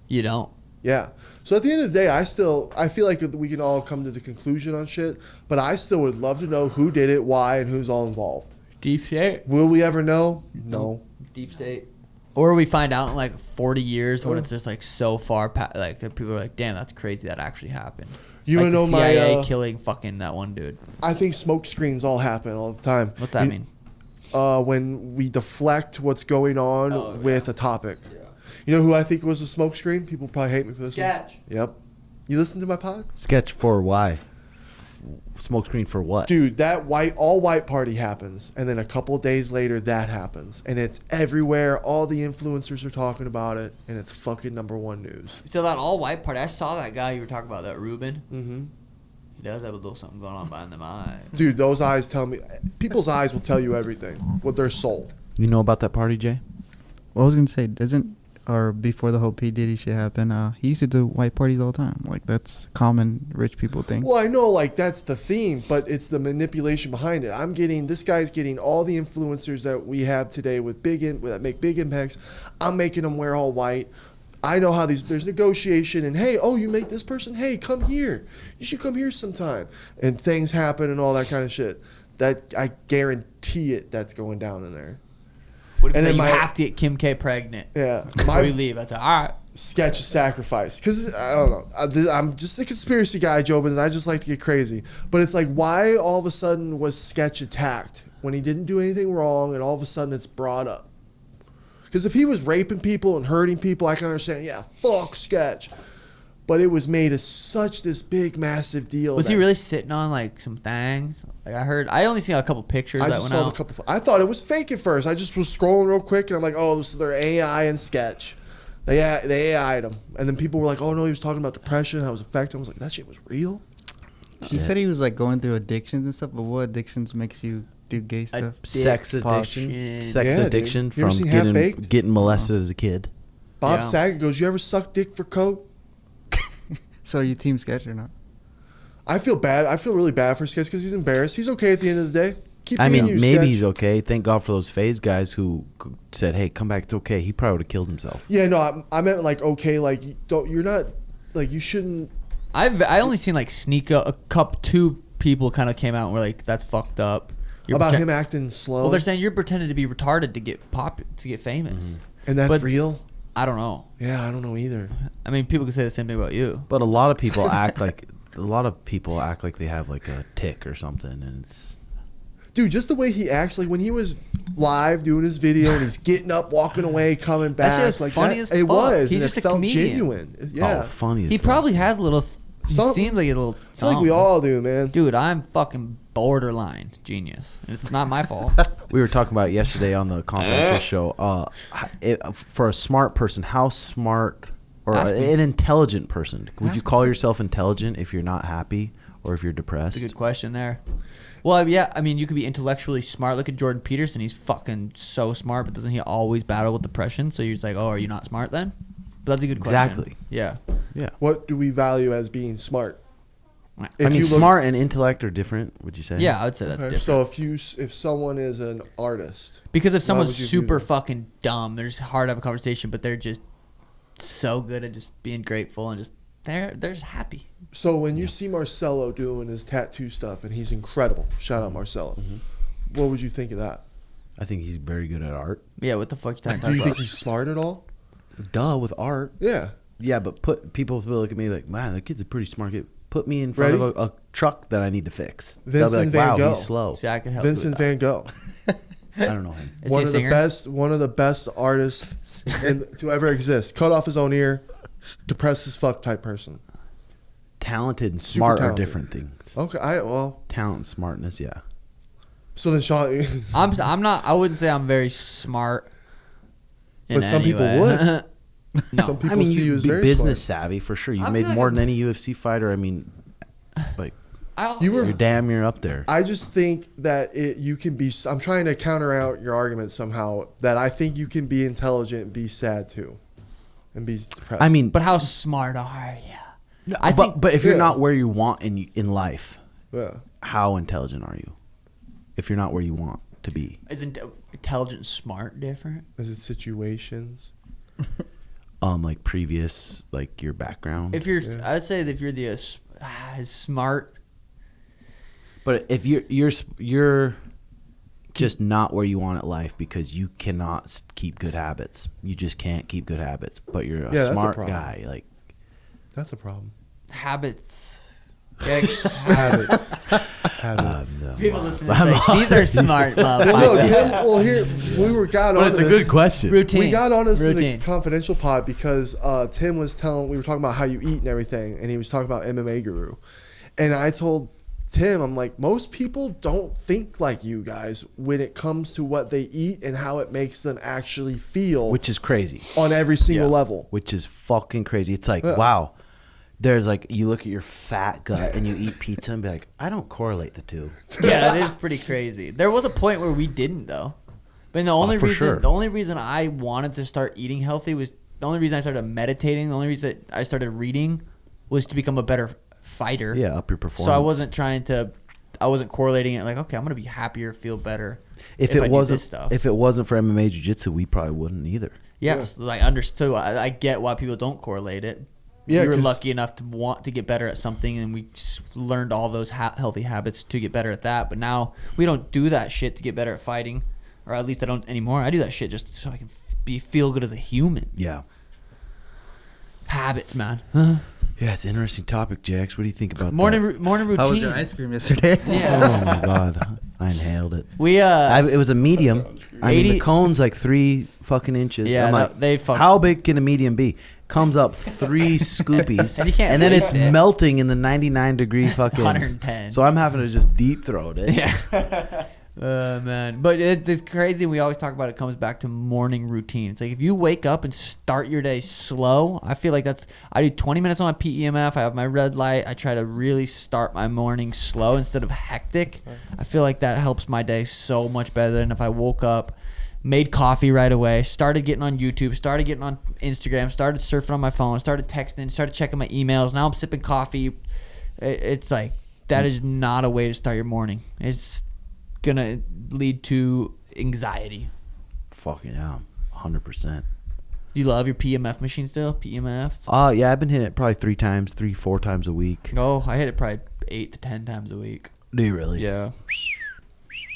You don't. Yeah. So at the end of the day, I feel like we can all come to the conclusion on shit, but I still would love to know who did it, why, and who's all involved. Deep state. Will we ever know? No. Deep state. Or we find out in like 40 years when it's just like so far like people are like, damn, that's crazy that actually happened. You like wanna the know my, CIA killing fucking that one dude. I think smoke screens all happen all the time. What's that mean? When we deflect what's going on Oh, with a topic. You know who I think was a smoke screen? People probably hate me for this Sketch. one. Yep. You listen to my pod? Sketch for why? Smokescreen for what? Dude, that all white party happens, and then a couple of days later that happens, and it's everywhere. All the influencers are talking about it, and it's fucking #1 news. So that all white party, I saw that guy you were talking about, that Ruben. Mm-hmm. He does have a little something going on behind them eyes. Dude, those eyes tell me. People's eyes will tell you everything with their soul. You know about that party, Jay? Well, I was gonna say, before the whole P Diddy shit happened, he used to do white parties all the time. Like that's common rich people thing. Well, I know, like that's the theme, but it's the manipulation behind it. This guy's getting all the influencers that we have today that make big impacts. I'm making them wear all white. I know how there's negotiation and, hey, oh, you make this person, hey, come here. You should come here sometime. And things happen and all that kind of shit. That I guarantee that's going down in there. What if And you then have to get Kim K pregnant Yeah. before you leave? That's all right. Sketch of sacrifice. Because, I don't know. I'm just a conspiracy guy, Jobins. I just like to get crazy. But it's like, why all of a sudden was Sketch attacked when he didn't do anything wrong and all of a sudden it's brought up? Because if he was raping people and hurting people, I can understand, yeah, fuck Sketch. But it was made as such this big, massive deal. Was he really sitting on like some things? Like I only seen a couple pictures I that just went saw out. a couple. I thought it was fake at first. I just was scrolling real quick and I'm like, oh, this is their AI and Sketch. They AI'd him. And then people were like, oh, no, he was talking about depression, how it was affecting him. I was like, that shit was real? He said he was like going through addictions and stuff, but what addictions makes you do gay stuff? Sex Addiction. addiction. Sex Yeah, dude. addiction You ever from seen Half-Baked? getting molested as a kid. Bob Yeah. Saget goes, you ever suck dick for coke? So are you team Sketch or not? I feel bad. I feel really bad for Sketch because he's embarrassed. He's okay at the end of the day. Keep I being mean, you, maybe Sketch. he's okay. Thank God for those phase guys who said, "Hey, come back. It's okay." He probably would have killed himself. Yeah, no, I meant like, okay, like, you're not, like, you shouldn't. I only seen like two people kind of came out and were like, "That's fucked up." You're About pretend- him acting slow. Well, they're saying you're pretending to be retarded to get famous. and that's but- real? I don't know. Yeah, I don't know either. I mean, people could say the same thing about you. But a lot of people act like they have like a tick or something, and it's Dude, just the way he acts, like when he was live doing his video and he's getting up, walking away, coming back. That shit was like funny that, as It fuck. was. He's and just it a felt comedian. genuine. Yeah. funny. He probably has a little. He Some- seems like a little. I feel like we all do, man. Dude, I'm fucking borderline genius. And it's not my fault. We were talking about it yesterday on the confidential show. For a smart person, how smart or Ask me. an intelligent person would you call yourself intelligent if you're not happy or if you're depressed? That's a good question there. Well, yeah, I mean, you could be intellectually smart. Look at Jordan Peterson. He's fucking so smart, but doesn't he always battle with depression? So you're just like, oh, are you not smart then? But that's a good question. Exactly. Yeah. Yeah. What do we value as being smart? I If mean, you look- smart and intellect are different. Would you say? Yeah, I would say that's Okay, different. so if someone is an artist, Because if why someone's would you view super them? fucking dumb, they're just hard to have a conversation, but they're just so good at just being grateful and just they're just happy. So when you see Marcelo doing his tattoo stuff and he's incredible, shout out Marcelo. What would you think of that? I think he's very good at art. Yeah, what the fuck you Do you talking think about? he's smart at all? Duh, with art. Yeah. Yeah, but people will look at me like, man, that kid's a pretty smart kid. Put me in front Ready? of a truck that I need to fix. They'll be Vincent like, wow, Van Gogh. he's slow. See, I could help Vincent you with Van Gogh, I don't know him. that. Is he a singer? one of the best artists to ever exist. Cut off his own ear, depressed as fuck type person. Talented and Super smart are talented. different things. Okay, Talent and smartness, yeah. so then Sean, I'm not. I wouldn't say I'm very smart. in But some any people way. would. No. some people I mean, see you you as be very business smart. savvy for sure. You I made feel more like than any UFC fighter. I mean, like You were- you're damn near up there. I just think that you can be. I'm trying to counter out your argument somehow. That I think you can be intelligent and be sad too, and be depressed. I mean, But how smart are you? but if you're Yeah. not where you want in life, yeah. how intelligent are you? If you're not where you want to be, Isn't intelligent and smart different? Is it situations? like previous, like your background. If you're, Yeah. I'd say that if you're the as smart. But if you're just not where you want at life because you cannot keep good habits. You just can't keep good habits. But you're a Yeah, that's a smart problem. guy. Like That's a problem. Habits. Yeah, Habits. Habits. no. people listen to say, these are smart Well, no, motherfuckers. Tim, well, here we got on this. question. Routine. We got on this in the Routine. confidential pod because Tim was we were talking about how you eat and everything, and he was talking about MMA Guru. And I told Tim, I'm like, most people don't think like you guys when it comes to what they eat and how it makes them actually feel Which is crazy. on every single level. Which is fucking crazy. It's like, Yeah. wow. There's like, you look at your fat gut and you eat pizza and be like, I don't correlate the two. Yeah, that is pretty crazy. There was a point where we didn't though. But the only for reason sure. the only reason I wanted to start eating healthy was the only reason I started meditating, the only reason I started reading was to become a better fighter. Yeah, up your performance. So I wasn't trying to I wasn't correlating it like, okay, I'm gonna be happier, feel better. If I it do wasn't this stuff. if it wasn't for MMA jiu-jitsu, we probably wouldn't either. Yeah, so I understood. I get why people don't correlate it. Yeah, we were 'cause- lucky enough to want to get better at something, and we learned all those healthy habits to get better at that. But now we don't do that shit to get better at fighting, or at least I don't anymore. I do that shit just so I can feel good as a human. Yeah. Habits, man. Yeah, it's an interesting topic, Jax. What do you think about Morning that? morning routine. How was your ice cream yesterday? Yeah. Oh my god, I inhaled it. We It was a medium. I mean, 80 the cone's like 3 fucking inches. Yeah, I'm no, like, they fuck- how big can a medium be? Comes up 3 scoopies, And you can't then waste it's it. melting in the 99-degree fucking 110. So I'm having to just deep throat it. Yeah. Man. But it's crazy. We always talk about it comes back to morning routine. It's like if you wake up and start your day slow, I feel like I do 20 minutes on my PEMF. I have my red light. I try to really start my morning slow instead of hectic. I feel like that helps my day so much better than if I woke up, made coffee right away, started getting on YouTube, started getting on Instagram, started surfing on my phone, started texting, started checking my emails. Now I'm sipping coffee. It's like that is not a way to start your morning. It's gonna lead to anxiety. Fucking yeah, 100%. You love your PMF machine still? PMFs? Yeah, I've been hitting it probably 4 times a week. No, I hit it probably 8 to 10 times a week. Do you really? Yeah.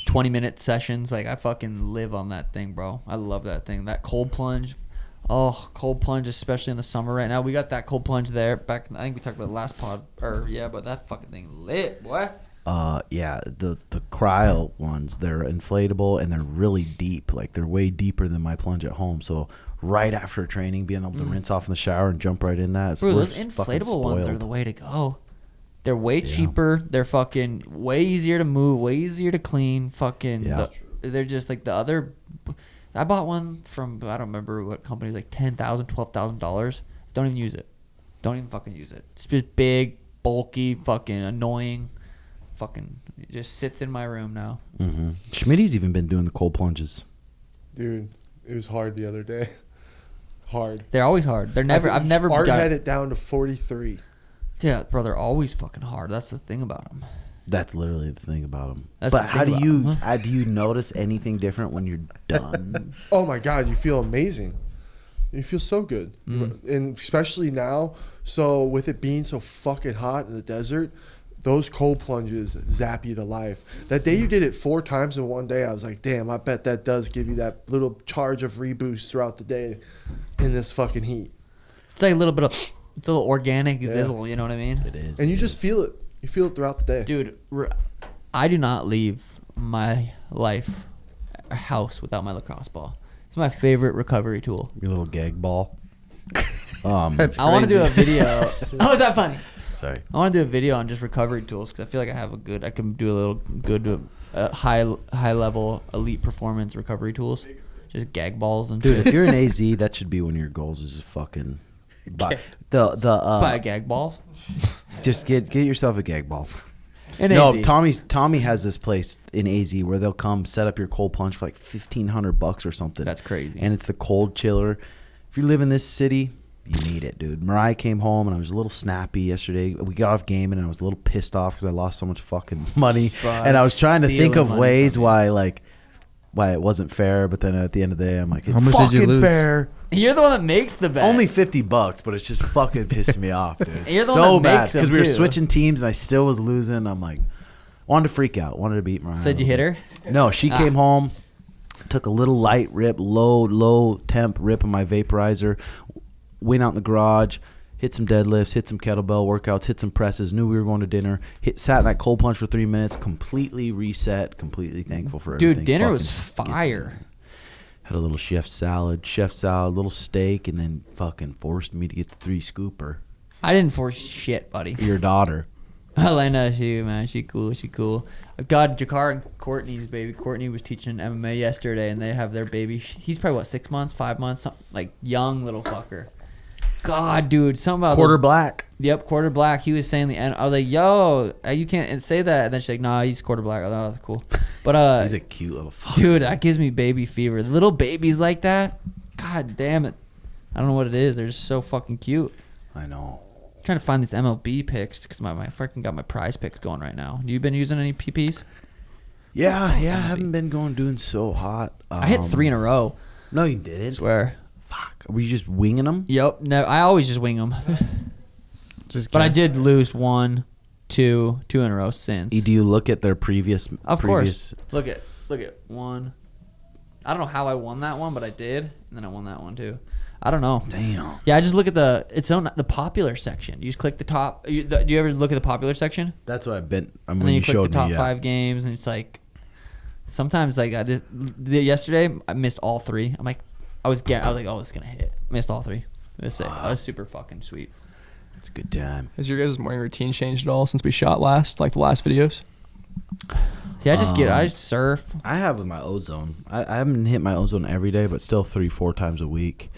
20-minute sessions. Like, I fucking live on that thing, bro. I love that thing. That cold plunge. Oh, cold plunge, especially in the summer right now. We got that cold plunge there. Back, I think we talked about the last pod. But that fucking thing lit, boy. Yeah, the cryo ones, they're inflatable and they're really deep. Like they're way deeper than my plunge at home. So right after training, being able to rinse off in the shower and jump right in that. Bro, those inflatable ones are the way to go. They're way cheaper. They're fucking way easier to move, way easier to clean. Fucking, they're just like the other. I bought one from, I don't remember what company, like $10,000, $12,000. Don't even use it. Don't even fucking use it. It's just big, bulky, fucking annoying. Fucking, it just sits in my room now. Mm-hmm. Schmitty's even been doing the cold plunges. Dude, it was hard the other day. Hard. They're always hard. They're never. I've never. Art had it down to 43. Yeah, bro. They're always fucking hard. That's the thing about them. That's literally the thing about them. That's but the how thing do you about 'em. do you notice anything different when you're done? Oh my God, you feel amazing. You feel so good. Mm. And especially now, so with it being so fucking hot in the desert, those cold plunges zap you to life. That day you did it 4 times in one day, I was like, damn, I bet that does give you that little charge of reboost throughout the day in this fucking heat. It's like a little bit of, it's a little organic zizzle. You know what I mean? It is. And you just feel it. You feel it throughout the day. Dude, I do not leave my house without my lacrosse ball. It's my favorite recovery tool. Your little gag ball. That's I want to do a crazy. video. Oh, is that funny? Sorry. I want to do a video on just recovery tools because I feel like I can do a little good high level elite performance recovery tools. Just gag balls and Dude, shit. if you're an AZ, that should be one of your goals is fucking buy Buy gag balls. just get yourself a gag ball. And No, AZ. Tommy has this place in AZ where they'll come set up your cold plunge for like $1,500 or something. That's crazy. And it's the cold chiller. If you live in this city, you need it, dude. Mariah came home and I was a little snappy yesterday. We got off gaming and I was a little pissed off because I lost so much fucking money. And I was trying to think of Stealing money ways from you. why it wasn't fair. But then at the end of the day, I'm like, it's How much did you fucking lose? fair. You're the one that makes the bet. Only $50, but it's just fucking pissing me off, dude. You're the so one that bad makes them, because we were too. switching teams and I still was losing. I'm like, wanted to freak out, wanted to beat Mariah. Said you hit her? No, she came home, took a little light rip, low temp rip of my vaporizer, went out in the garage, hit some deadlifts, hit some kettlebell workouts, hit some presses, knew we were going to dinner, sat in that cold plunge for 3 minutes, completely reset, completely thankful for everything. Dude, dinner Fucking was gets me. fire. Had a little chef salad, little steak, and then fucking forced me to get the 3 scooper. I didn't force shit, buddy. Your daughter. Elena, she cool. God, Jakar and Courtney's baby. Courtney was teaching MMA yesterday, and they have their baby. He's probably, 6 months, 5 months? Something, like, young little fucker. God, dude, something about Quarter black. Yep, quarter black. He was saying the end. I was like, yo, you can't say that. And then she's like, nah, he's quarter black. I thought that was cool. But, He's a cute little fucker. dude, that gives me baby fever. Little babies like that, God damn it. I don't know what it is. They're just so fucking cute. I know. trying to find these MLB picks because my freaking got my prize picks going right now. You been using any PPs? Yeah, I haven't been doing so hot. I hit 3 in a row. No, you didn't. I swear. Fuck. Were you just winging them? Yep. No, I always just wing them. But I did lose 1, 2 in a row since. Do you look at their previous? Of course. Look at 1. I don't know how I won that one, but I did, and then I won that one too. I don't know. Damn. Yeah, I just look at the popular section. You just click the top. Do you ever look at the popular section? That's what I've been. And then you click the top 5 games, and it's like sometimes like yesterday I missed all 3. I was like, oh, it's gonna hit. Missed all 3. It was super fucking sweet. It's a good time. Has your guys' morning routine changed at all since we shot last, like the last videos? Yeah, I just surf. I have with my ozone. I haven't hit my ozone every day, but still 3-4 times a week,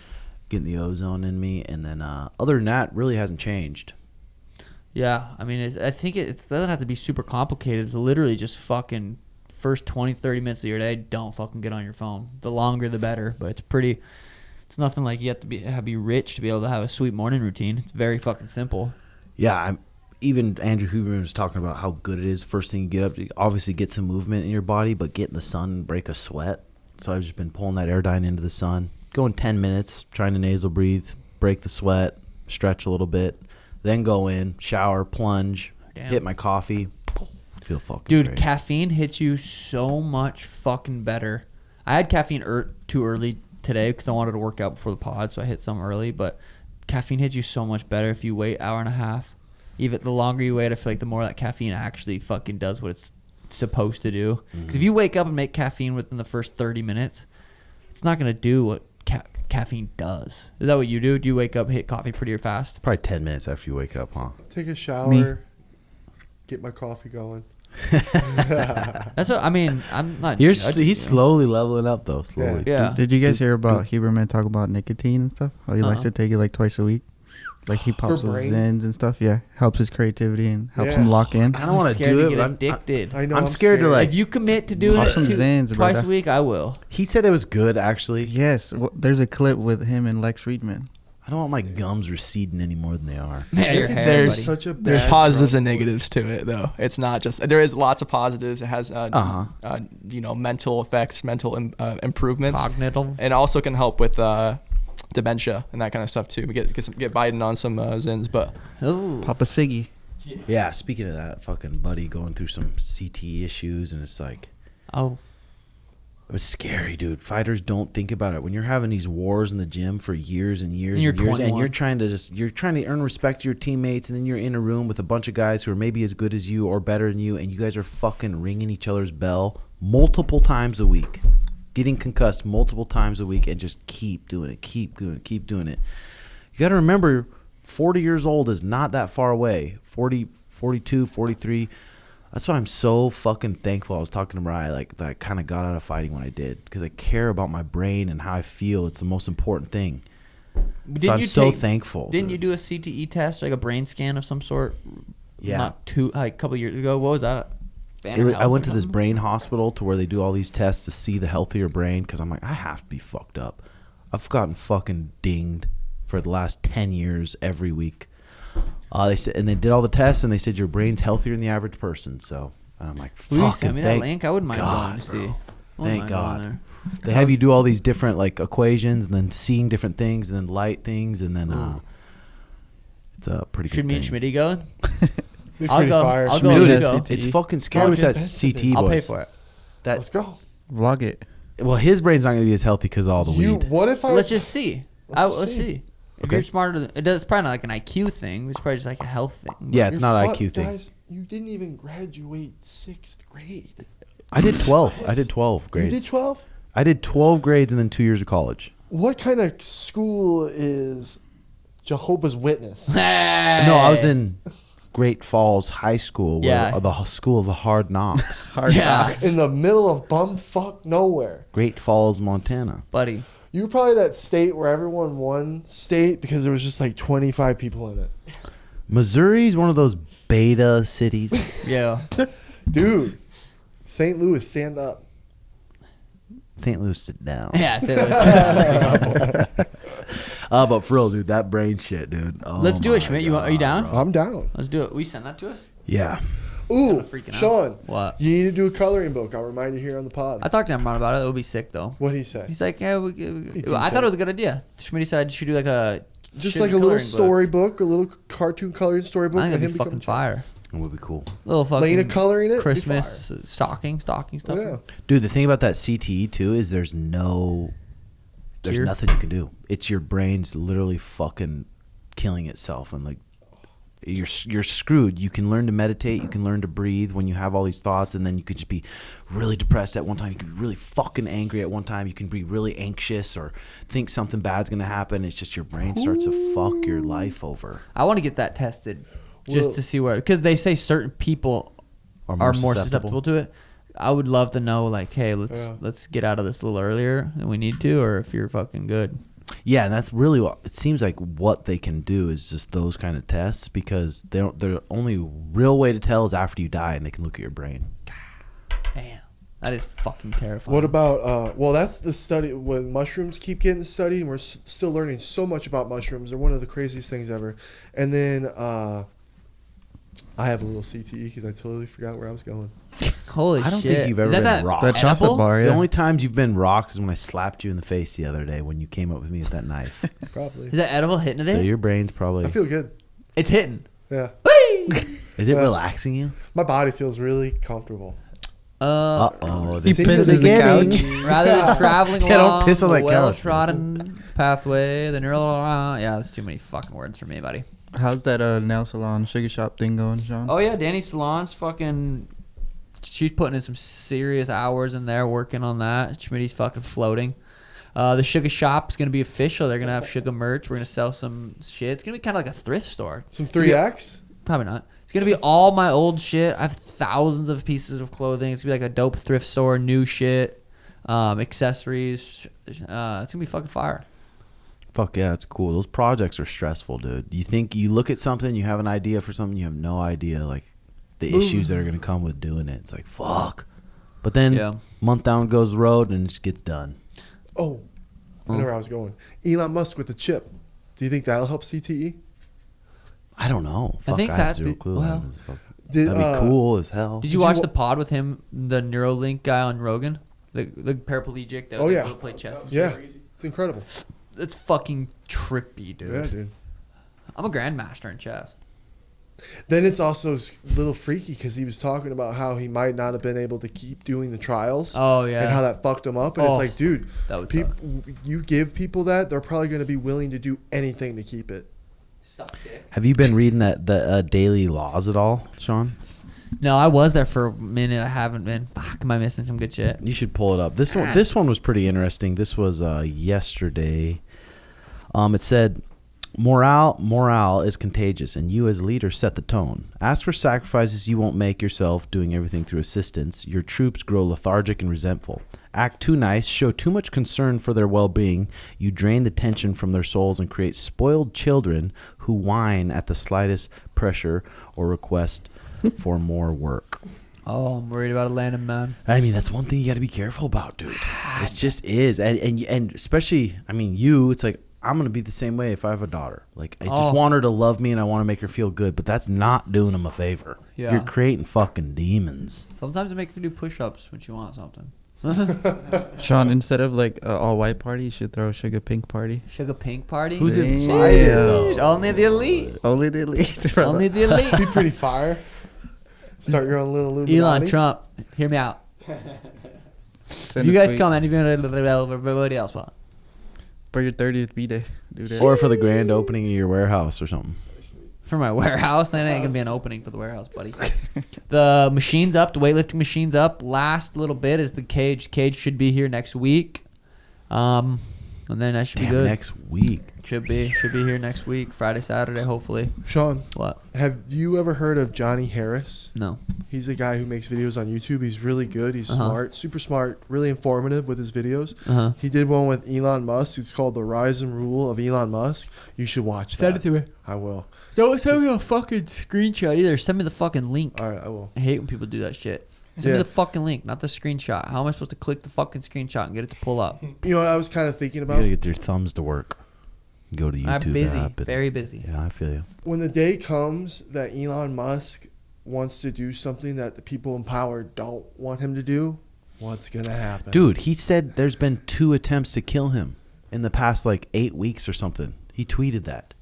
getting the ozone in me. And then other than that, really hasn't changed. Yeah, I mean, I think it doesn't have to be super complicated. It's literally just fucking first 20, 30 minutes of your day, don't fucking get on your phone. The longer, the better. But it's nothing like you have to be rich to be able to have a sweet morning routine. It's very fucking simple. Yeah, even Andrew Huberman was talking about how good it is. First thing you get up, you obviously get some movement in your body, but get in the sun and break a sweat. So I've just been pulling that Airdyne into the sun, going 10 minutes, trying to nasal breathe, break the sweat, stretch a little bit, then go in, shower, plunge, hit my coffee, feel fucking Dude, great. caffeine hits you so much fucking better. I had caffeine too early today because I wanted to work out before the pod, so I hit some early, but caffeine hits you so much better if you wait hour and a half. Even the longer you wait, I feel like the more that caffeine actually fucking does what it's supposed to do. Because if you wake up and make caffeine within the first 30 minutes, it's not going to do what caffeine does. Is that what you do? Do you wake up, hit coffee pretty fast? Probably 10 minutes after you wake up, huh? Take a shower, get my coffee going. That's what I mean. I'm not. He's slowly leveling up though. Slowly. Yeah. Did you guys hear about Huberman talk about nicotine and stuff? How he likes to take it like twice a week. Like he pops those Zins and stuff. Yeah, helps his creativity and helps him lock in. I don't want to do it. Get addicted. I know. I'm scared to like. If you commit to doing it Zins, twice a week, I will. He said it was good actually. Yes, there's a clip with him and Lex Friedman. I don't want my gums receding any more than they are. Yeah, your hair, there's such a there's bad positives drug. and negatives to it though. It's not just there is lots of positives. It has mental effects, mental improvements, cognitive, and also can help with dementia and that kind of stuff too. We get Biden on some Zins, but Papa Siggy. Yeah, speaking of that, fucking buddy going through some CT issues, and it's like, it was scary, dude. Fighters don't think about it when you're having these wars in the gym for years and years and years, 21. and you're trying to earn respect to your teammates, and then you're in a room with a bunch of guys who are maybe as good as you or better than you, and you guys are fucking ringing each other's bell multiple times a week, getting concussed multiple times a week, and just keep doing it. You got to remember, 40 years old is not that far away. 40, 42, 43. That's why I'm so fucking thankful. I was talking to Mariah, like, that I kind of got out of fighting when I did, because I care about my brain and how I feel. It's the most important thing. So I'm so thankful. Didn't you do a CTE test, like a brain scan of some sort? Yeah. A couple years ago. What was that? I went to this brain hospital to where they do all these tests to see the healthier brain, because I'm like, I have to be fucked up. I've gotten fucking dinged for the last 10 years every week. They said, and they did all the tests, and they said your brain's healthier than the average person. So I'm like, will you fucking send me that link? I wouldn't mind going to see. Thank God. They have you do all these different like equations, and then seeing different things, and then light things, and then it's a pretty. Should good me and thing. Schmitty go? I'll go. Dude, it's fucking scary with that CT. I'll boys. pay for it. Let's go. Vlog it. Well, his brain's not going to be as healthy because of all the weed. What if I? Let's just see. Let's see. If Okay. you're smarter than it's probably not like an IQ thing. It's probably just like a health thing. Yeah, it's not an IQ thing. Guys, you didn't even graduate 6th grade. I did 12. I did 12 grades. You did 12? I did 12 grades and then 2 years of college. What kind of school is Jehovah's Witness? No, I was in Great Falls High School, Yeah. the school of the hard knocks. In the middle of bumfuck nowhere. Great Falls, Montana. buddy. You were probably that state where everyone won state because there was just like 25 people in it. Missouri's one of those beta cities. Yeah. Dude, St. Louis, stand up. St. Louis, sit down. Yeah. Say that. But for real, dude, that brain shit, dude. Oh Let's do my it, Schmitt. Are you down? I'm down. Let's do it. Will you send that to us? Yeah. Ooh, freaking out. Sean. What? You need to do a coloring book. I'll remind you here on the pod. I talked to Emron about it. It would be sick though. What'd he say? He's like, yeah, I say? thought it was a good idea. Schmitt said I should do like a Just like a little storybook, a little cartoon coloring storybook. I think of it'd him be fucking fire. It would be cool. Little fucking Lena coloring it. Christmas stocking stuff. Yeah. Dude, the thing about that CTE too is there's Cure? nothing you can do. It's your brain's literally fucking killing itself, and like you're screwed. You can learn to meditate, you can learn to breathe when you have all these thoughts, and then you could just be really depressed at one time. You can be really fucking angry at one time. You can be really anxious or think something bad's gonna happen. It's just your brain starts to fuck your life over. I want to get that tested just to see where, because they say certain people are more susceptible to it. I would love to know, like, hey, let's get out of this a little earlier than we need to, or if you're fucking good. Yeah, and that's really what it seems like. What they can do is just those kind of tests, because the only real way to tell is after you die, and they can look at your brain. Damn, that is fucking terrifying. What about, well, that's the study when mushrooms keep getting studied, and we're still learning so much about mushrooms. They're one of the craziest things ever. And then I have a little CTE because I totally forgot where I was going. Holy shit. I don't think you've ever been rocked. That chocolate bar, yeah. The only times you've been rocked is when I slapped you in the face the other day when you came up with me with that knife. Probably. Is that edible hitting today? So your brain's probably... I feel good. It's hitting. Yeah. Is it relaxing you? My body feels really comfortable. Uh-oh. He This is pisses the couch. Rather than traveling Yeah, don't along piss on the that couch. well-trodden pathway, the neural... yeah, that's too many fucking words for me, buddy. How's that nail salon, sugar shop thing going, Sean? Oh, yeah, Danny Salon's fucking... She's putting in some serious hours in there working on that. Schmitty's fucking floating. The Suga shop's going to be official. They're going to have Suga merch. We're going to sell some shit. It's going to be kind of like a thrift store. Some 3X? Probably not. It's going to be all my old shit. I have thousands of pieces of clothing. It's going to be like a dope thrift store, new shit, accessories. It's going to be fucking fire. Fuck yeah, it's cool. Those projects are stressful, dude. You look at something, you have an idea for something, you have no idea, like, the issues that are going to come with doing it. It's like, fuck. But then month down goes the road and it just gets done. Oh, I know where I was going. Elon Musk with the chip. Do you think that'll help CTE? I don't know. I think have that- zero clue. well, Did, that'd be cool as hell. Did you watch the pod with him, the Neuralink guy on Rogan? The paraplegic that was able to play chess and Yeah. shit? It's incredible. It's fucking trippy, dude. Yeah, dude. I'm a grandmaster in chess. Then it's also a little freaky because he was talking about how he might not have been able to keep doing the trials. Oh, yeah. And how that fucked him up. And it's like, dude, that would suck. you give people that, they're probably going to be willing to do anything to keep it. Suck dick. Have you been reading the daily laws at all, Sean? No, I was there for a minute. I haven't been. Fuck, am I missing some good shit? You should pull it up. This one was pretty interesting. This was yesterday. It said, Morale is contagious, and you as leader set the tone. Ask for sacrifices you won't make yourself, doing everything through assistance. Your troops grow lethargic and resentful. Act too nice, show too much concern for their well-being. You drain the tension from their souls and create spoiled children who whine at the slightest pressure or request for more work. Oh, I'm worried about Atlanta, man. I mean, that's one thing you got to be careful about, dude. It just is. And especially, I mean, it's like, I'm going to be the same way if I have a daughter. Like, I just want her to love me and I want to make her feel good, but that's not doing them a favor. Yeah. You're creating fucking demons. Sometimes I make her do push-ups when she wants something. Sean, instead of like an all-white party, you should throw a sugar pink party. Sugar pink party? Who's Damn. invited, though? Only the elite. Only the elite. brother. Only the elite. Be pretty fire. Start your own little Illuminati. Elon Trump, hear me out. Send If you a guys tweet come, everybody else want. for your 30th B-day. Do that. Or for the grand opening of your warehouse or something. For my warehouse, that ain't gonna be an opening for the warehouse, buddy. The machine's up, the weightlifting machine's up. Last little bit is the cage. Cage should be here next week. And then that should be good. Next week. Should be here next week, Friday, Saturday, hopefully. Sean, What? have you ever heard of Johnny Harris? No. He's a guy who makes videos on YouTube. He's really good. He's smart, super smart, really informative with his videos. He did one with Elon Musk. It's called The Rise and Rule of Elon Musk. You should watch that. Send it to me. I will. Don't send me a fucking screenshot either. Send me the fucking link. All right, I will. I hate when people do that shit. Send me the fucking link, not the screenshot. How am I supposed to click the fucking screenshot and get it to pull up? You know what I was kind of thinking You about? got to get your thumbs to work. Go to YouTube I'm busy, app and- very busy. Yeah, I feel you. When the day comes that Elon Musk wants to do something that the people in power don't want him to do, what's gonna happen? Dude, he said there's been 2 attempts to kill him in the past 8 weeks or something. He tweeted that.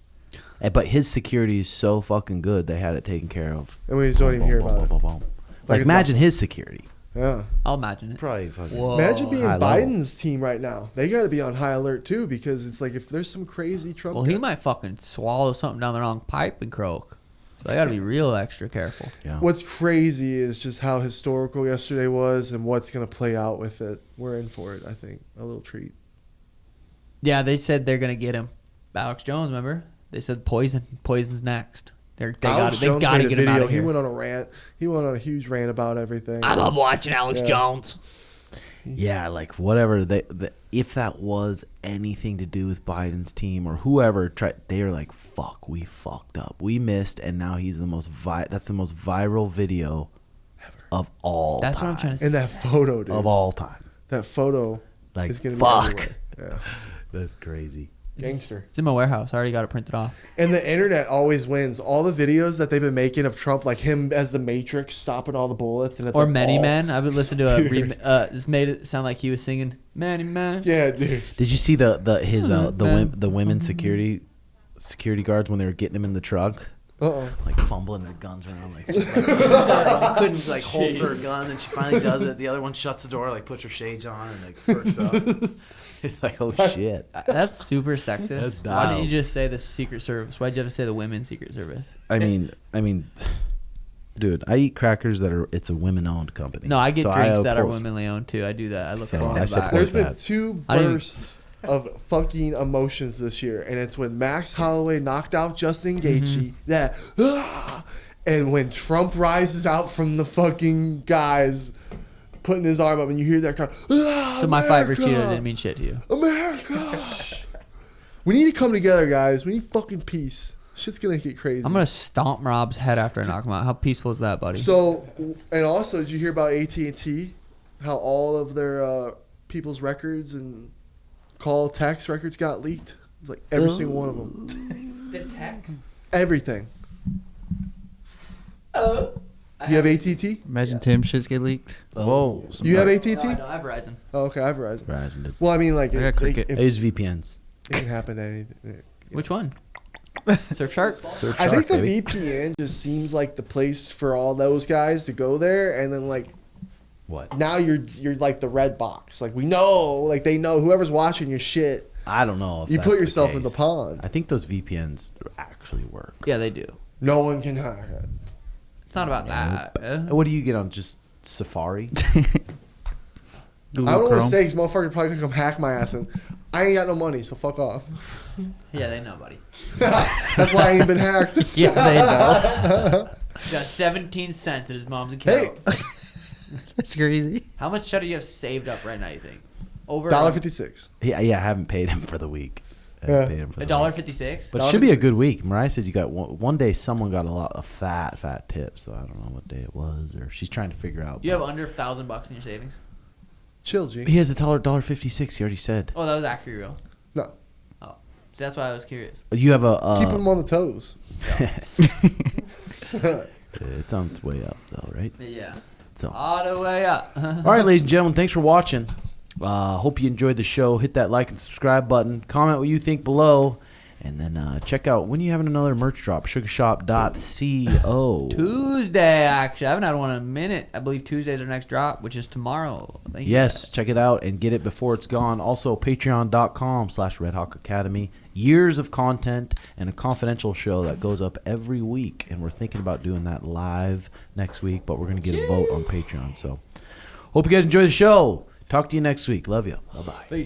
But his security is so fucking good, they had it taken care of. And we just don't even hear about it. Like, imagine his security. Yeah. I'll imagine it. Probably fucking. Whoa. Imagine being high level. Biden's team right now. They got to be on high alert too, because it's like if there's some crazy Trump. Well, he might fucking swallow something down the wrong pipe and croak. So I got to be real extra careful. Yeah. What's crazy is just how historical yesterday was and what's going to play out with it. We're in for it, I think. A little treat. Yeah, they said they're gonna get him. Alex Jones, remember? They said poison's next. They got to get him out of here. He went on a rant. He went on a huge rant about everything. I love watching Alex Yeah. Jones. Yeah, whatever. If that was anything to do with Biden's team or whoever tried, they were like, "Fuck, we fucked up. We missed, and now he's the most that's the most viral video of all. That's time. what I'm trying to say. And that photo, dude. Of all time. That photo Like, is going to fuck. be everywhere. Yeah. That's crazy. Gangster. It's in my warehouse. I already got it printed off. And the internet always wins. All the videos that they've been making of Trump, like him as the Matrix stopping all the bullets, and it's Or like Many all- Men. I would listen to a Dude. this made it sound like he was singing Many Men. Yeah, dude. Did you see the Man. women security guards when they were getting him in the truck? Uh-oh. Like fumbling their guns around, like just like couldn't holster her gun, and she finally does it. The other one shuts the door, puts her shades on, and perks up. It's like, oh shit. That's super sexist. That's Why didn't dialed. you just say the Secret Service? Why'd you have to say the Women's Secret Service? I mean, dude, I eat crackers it's a women-owned company. No, I get So drinks that are oppose- womenly owned too. I do that. I look So forward I to that. support There's been that. 2 I didn't- bursts of fucking emotions this year, and it's when Max Holloway knocked out Justin Gaethje, and when Trump rises out from the fucking guys putting his arm up, and you hear that crowd. So my fight for America! Cheetos didn't mean shit to you. America. We need to come together, guys. We need fucking peace. Shit's gonna get crazy. I'm gonna stomp Merab's head after I knock him out. How peaceful is that, buddy? So, and also, did you hear about AT&T? How all of their people's records and call text records got leaked? It's like every single one of them. the texts. Everything. You have AT&T? Imagine Tim shits get leaked. Whoa. You have AT&T? No, I don't. I have Verizon. Oh, okay, I have Verizon. Verizon did. Well, I mean, like, I got Cricket. I use VPNs. it can happen to anything. Which one? Surfshark. I think the VPN just seems like the place for all those guys to go there, and then like What? now you're like the red box. Like we know, like they know whoever's watching your shit. I don't know. If You that's put the yourself in the case. pond. I think those VPNs actually work. Yeah, they do. No one can hack it. It's not about that. What do you get on just Safari? Google I don't want Chrome. to say because motherfucker probably gonna come hack my ass, and I ain't got no money, so fuck off. Yeah, they know, buddy. That's why I ain't been hacked. Yeah, they know. He's got 17 cents in his mom's account. Hey, That's crazy. How much cheddar do you have saved up right now? You think over $1.56. Yeah, I haven't paid him for the week. I haven't Yeah. paid him for the week. $1.56. But it should be a good week. Mariah said you got one day. Someone got a lot of fat tip. So I don't know what day it was, or she's trying to figure out. You have under $1,000 in your savings. Chill, G. He has $1.56. He already said. Oh, that was actually real. No, Oh, so that's why I was curious. You have a. keep them on the toes. It's on its way up, though, right? Yeah. So. All the way up. All right, ladies and gentlemen, thanks for watching. Hope you enjoyed the show. Hit that like and subscribe button. Comment what you think below. And then check out when you having another merch drop, sugarshop.co. Tuesday, actually. I haven't had one in a minute. I believe Tuesday's our next drop, which is tomorrow. Thank you. Yes, check it out and get it before it's gone. Also, patreon.com/RedHawk Academy. Years of content and a confidential show that goes up every week. And we're thinking about doing that live next week, but we're going to get a vote on Patreon. So, hope you guys enjoy the show. Talk to you next week. Love you. Bye-bye. Peace.